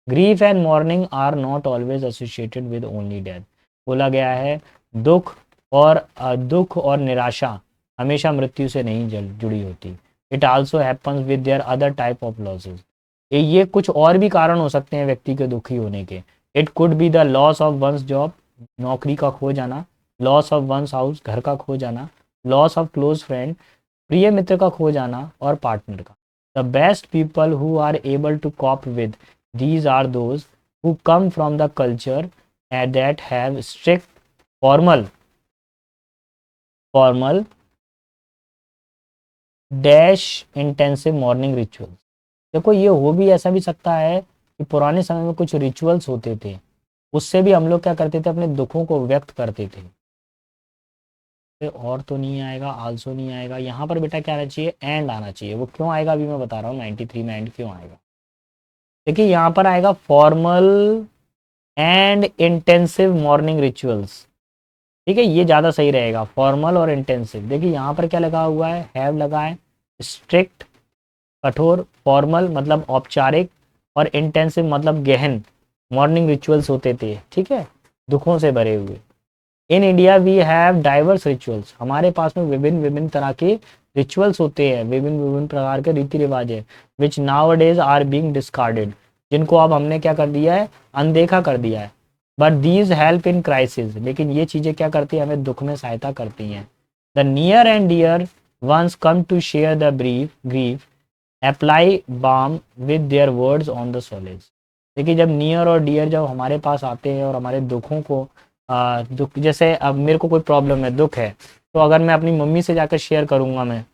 Grief and mourning are not always associated with only death. बोला गया है दुख और निराशा हमेशा मृत्यु से नहीं जुड़ी होती। It also happens with their other type of losses. ये कुछ और भी कारण हो सकते हैं व्यक्ति के दुखी होने के। It could be the loss of one's job, नौकरी का खो जाना, लॉस ऑफ वंस हाउस, घर का खो जाना, लॉस ऑफ क्लोज फ्रेंड, प्रिय मित्र का खो जाना, और पार्टनर का। The best people who are able to cope with these are those who come from the culture at that have strict formal dash intensive mourning ritual. देखो ये हो भी ऐसा भी सकता है कि पुराने समय में कुछ रिचुअल्स होते थे, उससे भी हम लोग क्या करते थे, अपने दुखों को व्यक्त करते थे। और तो नहीं आएगा, आल्सो नहीं आएगा, यहाँ पर बेटा क्या आना चाहिए, एंड आना चाहिए। वो क्यों आएगा अभी मैं बता रहा हूँ, 93 में एंड क्यों आएगा। देखिए यहाँ पर आएगा formal and intensive morning rituals. ठीक है, ये ज़्यादा सही रहेगा, फॉर्मल और इंटेंसिव। देखिए यहाँ पर क्या लगा हुआ है, हैव लगा है, स्ट्रिक्ट कठोर, फॉर्मल मतलब औपचारिक, और इंटेंसिव मतलब गहन मॉर्निंग रिचुअल्स होते थे, ठीक है, दुखों से भरे हुए। In India we have diverse rituals, हमारे पास में विभिन्न विभिन्न तरह के रिचुअल्स होते हैं, विभिन्न विभिन्न प्रकार के रीति रिवाज है, which nowadays are being discarded, जिनको अब हमने क्या कर दिया है, अनदेखा कर दिया है। But these help in crisis, लेकिन ये चीज़ें क्या करती है, हमें दुख में सहायता करती हैं। The near and dear ones come to share the brief grief apply balm with their words on the solace. देखिए जब नियर और डियर जब हमारे पास आते हैं और हमारे दुखों को दुख, जैसे अब मेरे को कोई प्रॉब्लम है, दुख है, तो अगर मैं अपनी मम्मी से जाकर शेयर करूंगा, मैं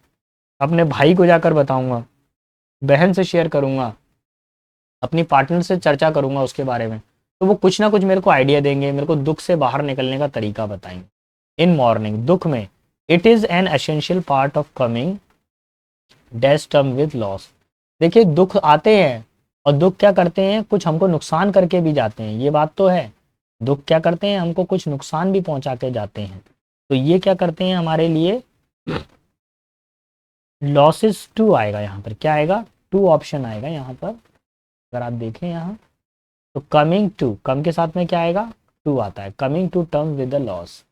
अपने भाई को जाकर बताऊंगा, बहन से शेयर करूंगा, अपनी पार्टनर से चर्चा करूंगा उसके बारे में, तो वो कुछ ना कुछ मेरे को आइडिया देंगे, मेरे को दुख से बाहर निकलने का तरीका बताएंगे। इन मॉर्निंग, दुख में, it is an essential part of coming dash term with loss. देखिए दुख आते हैं और दुख क्या करते हैं, कुछ हमको नुकसान करके भी जाते हैं, ये बात तो है। दुख क्या करते हैं, हमको कुछ नुकसान भी पहुंचा के जाते हैं। तो ये क्या करते हैं हमारे लिए, लॉसेस टू आएगा यहाँ पर, क्या आएगा, टू ऑप्शन आएगा यहाँ पर। अगर आप देखें यहाँ, तो कमिंग टू, कम के साथ में क्या आएगा, टू आता है, coming to term with the loss.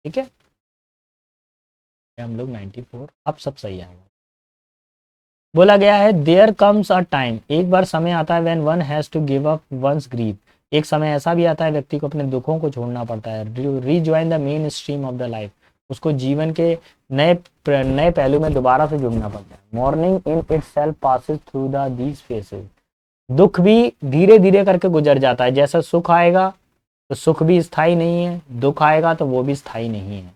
ठीक है, हम लोग 94, अब सब सही आएगा। बोला गया है देयर कम्स अ टाइम, एक बार समय आता है, when one has to give up one's grief, एक समय ऐसा भी आता है व्यक्ति को अपने दुखों को छोड़ना पड़ता है, rejoin the main stream of the life, उसको जीवन के नए नए पहलू में दोबारा से जुड़ना पड़ता है। Morning in it self passes through the these faces, दुख भी धीरे धीरे करके गुजर जाता है, जैसा सुख आएगा तो सुख भी स्थायी नहीं है, दुख आएगा तो वो भी स्थायी नहीं है।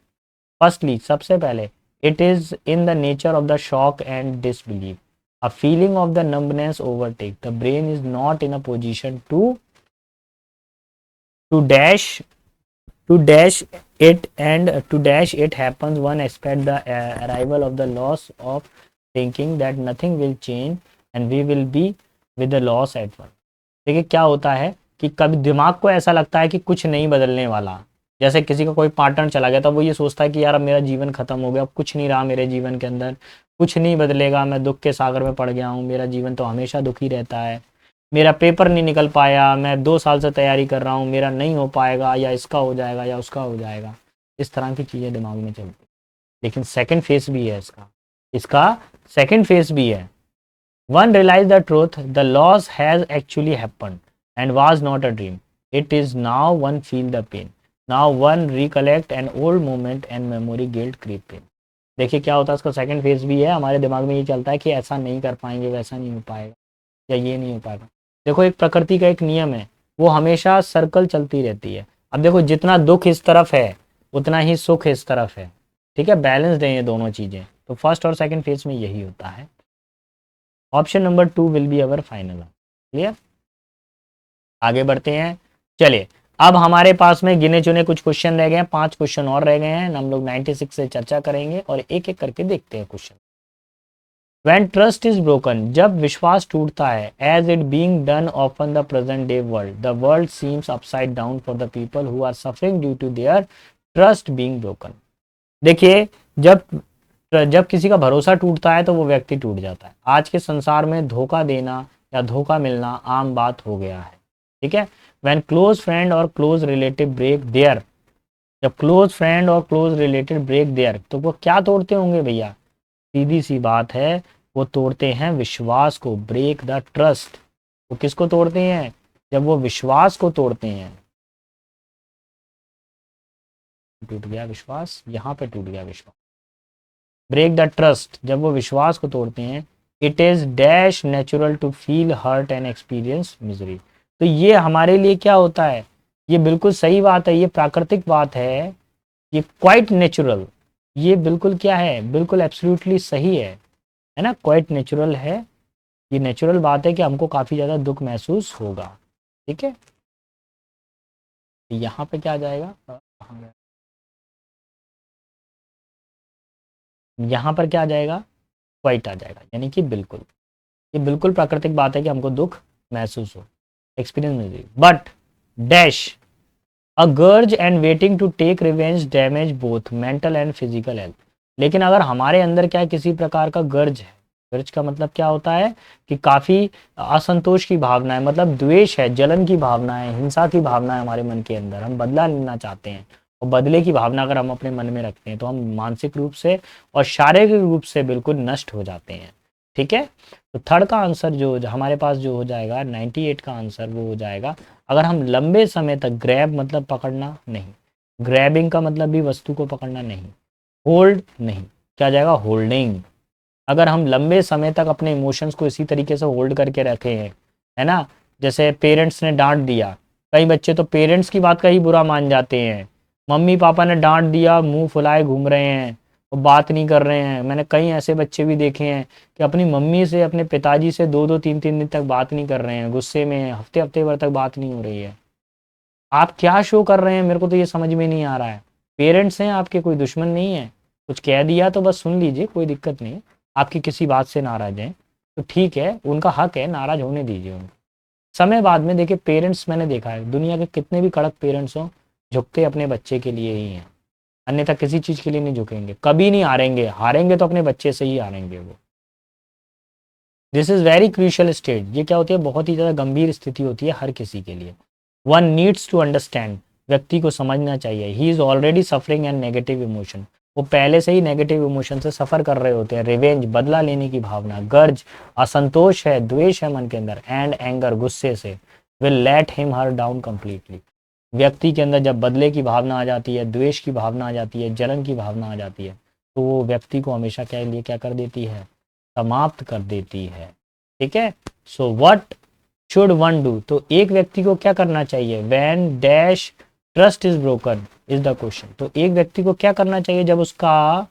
फर्स्टली, सबसे पहले, it is in the nature of the shock and disbelief, a feeling of the numbness overtake, the brain is not in a position to dash it, and to dash it happens one expect the arrival of the loss of thinking that nothing will change and we will be with the loss at once। देखिए क्या होता है कि कभी दिमाग को ऐसा लगता है कि कुछ नहीं बदलने वाला, जैसे किसी का कोई पार्टनर चला गया तो वो ये सोचता है कि यार अब मेरा जीवन खत्म हो गया, अब कुछ नहीं रहा मेरे जीवन के अंदर, कुछ नहीं बदलेगा, मैं दुख के सागर में पड़ गया हूँ, मेरा जीवन तो हमेशा दुखी रहता है, मेरा पेपर नहीं निकल पाया, मैं 2 साल से तैयारी कर रहा हूँ, मेरा नहीं हो पाएगा, या इसका हो जाएगा या उसका हो जाएगा, इस तरह की चीज़ें दिमाग में चलती। लेकिन सेकंड फेस भी है इसका, इसका सेकंड फेस भी है। One realise the truth, the loss has actually happened and was not a dream, it is now one feel the pain, now one recollect an old moment and memory guilt creep in. देखिए क्या होता है, इसका second phase भी है, हमारे दिमाग में ये चलता है कि ऐसा नहीं कर पाएंगे, वैसा नहीं हो पाएगा, या ये नहीं हो पाएगा। देखो एक प्रकृति का एक नियम है, वो हमेशा सर्कल चलती रहती है। अब देखो जितना दुख इस तरफ है उतना ही सुख इस तरफ है, ठीक है, बैलेंस दें ये दोनों चीज़ें। तो फर्स्ट और सेकंड फेज में यही होता है। Option number 2 will be our final. Clear, आगे बढ़ते हैं। चलिए अब हमारे पास में गिने चुने कुछ क्वेश्चन रह गए हैं, 5 क्वेश्चन और रह गए हैं, हम लोग 96 से चर्चा करेंगे और एक एक करके देखते हैं question. When trust is broken, जब विश्वास टूटता है, as it being done often the present day world, the world seems upside down for the people who are suffering due to their trust being broken। देखिए जब जब किसी का भरोसा टूटता है तो वो व्यक्ति टूट जाता है। आज के संसार में धोखा देना या धोखा मिलना आम बात हो गया है, ठीक है। When close friend और close relative break their, जब क्लोज फ्रेंड और क्लोज रिलेटेड ब्रेक देयर, तो वो क्या तोड़ते होंगे भैया, सीधी सी बात है, वो तोड़ते हैं विश्वास को, ब्रेक द ट्रस्ट। वो किसको तोड़ते हैं, जब वो विश्वास को तोड़ते हैं। टूट गया विश्वास, यहाँ पे टूट गया विश्वास। ब्रेक द ट्रस्ट, जब वो विश्वास को तोड़ते हैं। It is dash natural to feel hurt and experience misery. तो ये हमारे लिए क्या होता है, ये बिल्कुल सही बात है, ये प्राकृतिक बात है, ये क्वाइट नेचुरल, ये बिल्कुल क्या है, बिल्कुल एब्सोल्युटली सही है। है ना, क्वाइट नेचुरल है, ये नेचुरल बात है कि हमको काफ़ी ज़्यादा दुख महसूस होगा। ठीक है, यहाँ पे क्या आ जाएगा, कहाँ गया? यहाँ पर क्या आ जाएगा, क्वाइट आ जाएगा, यानी कि बिल्कुल, ये बिल्कुल प्राकृतिक बात है कि हमको दुख महसूस हो, एक्सपीरियंस मिले, but dash a grudge and waiting to take revenge damage both mental and physical health. लेकिन अगर हमारे अंदर क्या किसी प्रकार का गर्ज है, गर्ज का मतलब क्या होता है कि काफ़ी असंतोष की भावना है, मतलब द्वेष है, जलन की भावना है, हिंसा की भावना है हमारे मन के अंदर, हम बदला लेना चाहते हैं, और बदले की भावना अगर हम अपने मन में रखते हैं तो हम मानसिक रूप से और शारीरिक रूप से बिल्कुल नष्ट हो जाते हैं। ठीक है, तो थर्ड का आंसर जो हमारे पास जो हो जाएगा 98 का आंसर वो हो जाएगा, अगर हम लंबे समय तक, ग्रैब मतलब पकड़ना नहीं, ग्रैबिंग का मतलब भी वस्तु को पकड़ना नहीं, होल्ड नहीं, क्या जाएगा, होल्डिंग। अगर हम लंबे समय तक अपने इमोशंस को इसी तरीके से होल्ड करके रखे हैं, है ना, जैसे पेरेंट्स ने डांट दिया, कई बच्चे तो पेरेंट्स की बात का ही बुरा मान जाते हैं, मम्मी पापा ने डांट दिया मुंह फुलाए घूम रहे हैं, वो बात नहीं कर रहे हैं। मैंने कई ऐसे बच्चे भी देखे हैं कि अपनी मम्मी से, अपने पिताजी से 2-2 3-3 दिन तक बात नहीं कर रहे हैं, गुस्से में, हफ्ते हफ्ते भर तक बात नहीं हो रही है। आप क्या शो कर रहे हैं, मेरे को तो ये समझ में नहीं आ रहा है। पेरेंट्स हैं आपके, कोई दुश्मन नहीं है, कुछ कह दिया तो बस सुन लीजिए, कोई दिक्कत नहीं है। आपकी किसी बात से नाराज हैं तो ठीक है, उनका हक है, नाराज होने दीजिए उनको। समय बाद में देखिए, पेरेंट्स मैंने देखा है दुनिया के कितने भी कड़क पेरेंट्स हों, झुकते अपने बच्चे के लिए ही हैं, अन्यथा किसी चीज़ के लिए नहीं झुकेंगे, कभी नहीं हारेंगे, हारेंगे तो अपने बच्चे से ही हारेंगे वो। This is very crucial stage, ये क्या होती है, बहुत ही ज़्यादा गंभीर स्थिति होती है हर किसी के लिए। वन नीड्स टू अंडरस्टैंड, व्यक्ति को समझना चाहिए, he is already suffering and negative emotion, वो पहले से ही नेगेटिव इमोशन से सफ़र कर रहे होते हैं, रिवेंज बदला लेने की भावना, गर्ज असंतोष है, द्वेष है मन के अंदर, एंड एंगर गुस्से से, will let him her down completely. व्यक्ति के अंदर जब बदले की भावना आ जाती है, द्वेष की भावना आ जाती है, जलन की भावना आ जाती है, तो वो व्यक्ति को हमेशा के लिए क्या कर देती है, समाप्त कर देती है। ठीक है, so what should one do, तो एक व्यक्ति को क्या करना चाहिए, when dash trust is broken is the question. तो एक व्यक्ति को क्या करना चाहिए जब उसका,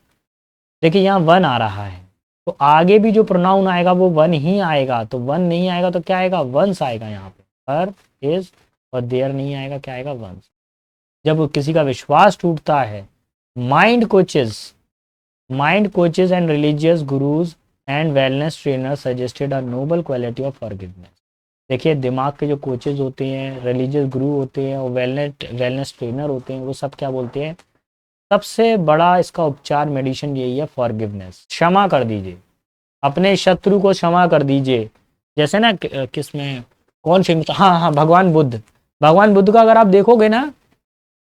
देखिए यहाँ वन आ रहा है तो आगे भी जो प्रोनाउन आएगा वो वन ही आएगा, तो वन नहीं आएगा तो क्या आएगा, वंस आएगा यहाँ पे, पर इज और देयर नहीं आएगा, क्या आएगा, वंस। जब किसी का विश्वास टूटता है, mind coaches, mind coaches and religious gurus and wellness trainer suggested a noble quality of forgiveness. देखिए दिमाग के जो कोचेज होते हैं, रिलीजियस गुरु होते हैं और वेलनेस ट्रेनर होते हैं, वो सब क्या बोलते हैं, सबसे बड़ा इसका उपचार, मेडिसिन यही है, फॉरगिवनेस, क्षमा कर दीजिए, अपने शत्रु को क्षमा कर दीजिए। जैसे ना किसमें, कौन फेमस, हाँ हाँ, भगवान बुद्ध, भगवान बुद्ध का अगर आप देखोगे ना,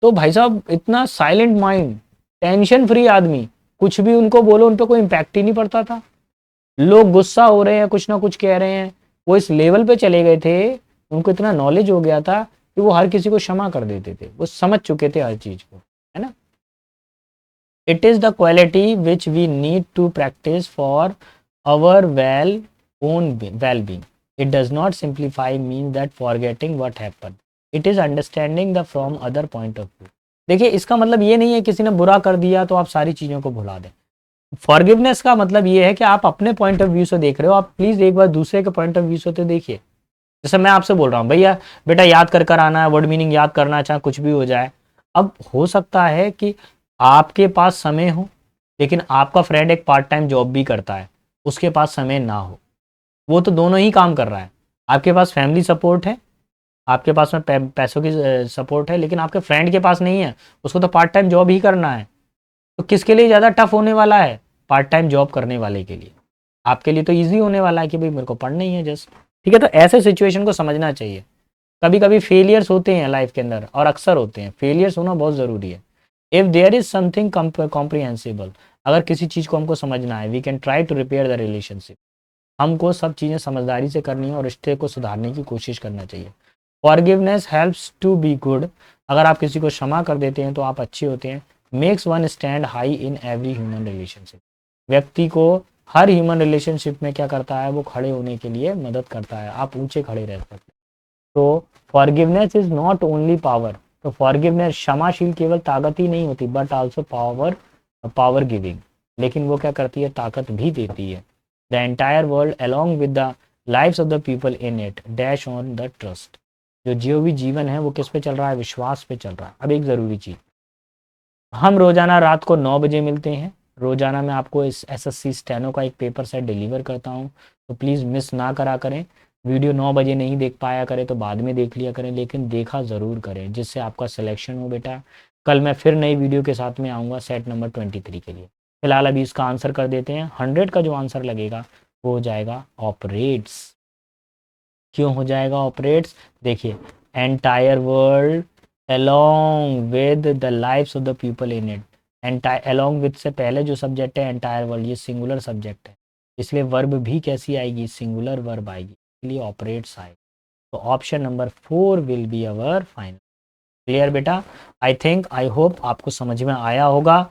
तो भाई साहब इतना साइलेंट माइंड, टेंशन फ्री आदमी, कुछ भी उनको बोलो उन पर कोई इम्पैक्ट ही नहीं पड़ता था। लोग गुस्सा हो रहे हैं, कुछ ना कुछ कह रहे हैं, वो इस लेवल पे चले गए थे, उनको इतना नॉलेज हो गया था कि वो हर किसी को क्षमा कर देते थे, वो समझ चुके थे हर चीज को, है ना। It is the quality which we need to practise for our own well being. It does not simplify mean that forgetting what happened, it is understanding the from other point of view. देखिए इसका मतलब ये नहीं है किसी ने बुरा कर दिया तो आप सारी चीजों को भुला दें। फॉरगिवनेस का मतलब ये है कि आप अपने पॉइंट ऑफ व्यू से देख रहे हो, आप प्लीज एक बार दूसरे के पॉइंट ऑफ व्यू से तो देखिए। जैसे मैं आपसे बोल रहा हूँ भैया, बेटा याद कर आना है, वर्ड मीनिंग याद करना, चाहे कुछ भी हो जाए। अब हो सकता है कि आपके पास समय हो, लेकिन आपका फ्रेंड एक पार्ट टाइम जॉब भी करता है, उसके पास समय ना हो, वो तो दोनों ही काम कर रहा है। आपके पास फैमिली सपोर्ट है, आपके पास में पैसों की सपोर्ट है, लेकिन आपके फ्रेंड के पास नहीं है, उसको तो पार्ट टाइम जॉब ही करना है। तो किसके लिए ज़्यादा टफ होने वाला है, पार्ट टाइम जॉब करने वाले के लिए। आपके लिए तो ईजी होने वाला है कि भाई मेरे को पढ़ना ही है जस्ट। ठीक है, तो ऐसे सिचुएशन को समझना चाहिए। कभी कभी फेलियर्स होते हैं लाइफ के अंदर, और अक्सर होते हैं, फेलियर्स होना बहुत ज़रूरी है। If there is something comprehensible, अगर किसी चीज़ को हमको समझना है, we can try to repair the relationship, हमको सब चीज़ें समझदारी से करनी है और रिश्ते को सुधारने की कोशिश करना चाहिए। Forgiveness helps to be good, अगर आप किसी को क्षमा कर देते हैं तो आप अच्छे होते हैं। Makes one stand high in every human relationship, व्यक्ति को हर ह्यूमन रिलेशनशिप में क्या करता है, वो खड़े होने के लिए मदद करता है, आप ऊंचे खड़े रह सकते हैं। तो forgiveness is not only power, तो फॉरगिवनेस, क्षमाशील केवल ताकत ही नहीं होती, but also power, power giving, लेकिन वो क्या करती है, ताकत भी देती है। The entire world along with the lives of the people in it dash on the trust. जो भी जीवन है वो किस पे चल रहा है, विश्वास पे चल रहा है। अब एक ज़रूरी चीज़, हम रोज़ाना रात को 9 बजे मिलते हैं। रोज़ाना मैं आपको इस एसएससी स्टेनो का एक पेपर सेट डिलीवर करता हूँ, तो प्लीज़ मिस ना करा करें। वीडियो 9 बजे नहीं देख पाया करें तो बाद में देख लिया करें, लेकिन देखा ज़रूर करें जिससे आपका सिलेक्शन हो बेटा। कल मैं फिर नई वीडियो के साथ में आऊँगा सेट नंबर 23 के लिए। फिलहाल अभी इसका आंसर कर देते हैं। 100 का जो आंसर लगेगा वो हो जाएगा ऑपरेट्स। क्यों हो जाएगा ऑपरेट्स? देखिए, entire world along with the lives of the people in it। along with से पहले जो सब्जेक्ट है एंटायर वर्ल्ड, ये सिंगुलर सब्जेक्ट है, इसलिए वर्ब भी कैसी आएगी, सिंगुलर वर्ब आएगी, इसलिए ऑपरेट्स आएगी। तो option number 4 will be our final. Clear बेटा? आई थिंक, आई होप आपको समझ में आया होगा।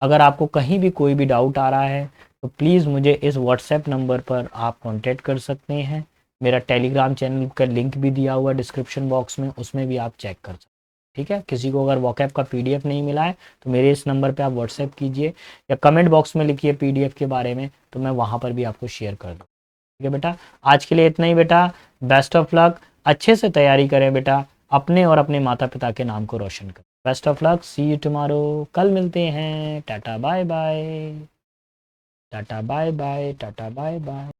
अगर आपको कहीं भी कोई भी डाउट आ रहा है तो प्लीज़ मुझे इस व्हाट्सएप नंबर पर आप कांटेक्ट कर सकते हैं। मेरा टेलीग्राम चैनल का लिंक भी दिया हुआ है डिस्क्रिप्शन बॉक्स में, उसमें भी आप चेक कर सकते हैं। ठीक है, किसी को अगर वॉकएप का पीडीएफ नहीं मिला है तो मेरे इस नंबर पे आप व्हाट्सएप कीजिए या कमेंट बॉक्स में लिखिए पीडीएफ के बारे में, तो मैं वहाँ पर भी आपको शेयर कर दूँ। ठीक है बेटा, आज के लिए इतना ही बेटा। बेस्ट ऑफ लक, अच्छे से तैयारी करें बेटा, अपने और अपने माता पिता के नाम को रोशन करें। Best of luck, see you tomorrow, कल मिलते हैं। Tata bye bye, tata bye bye, tata bye bye.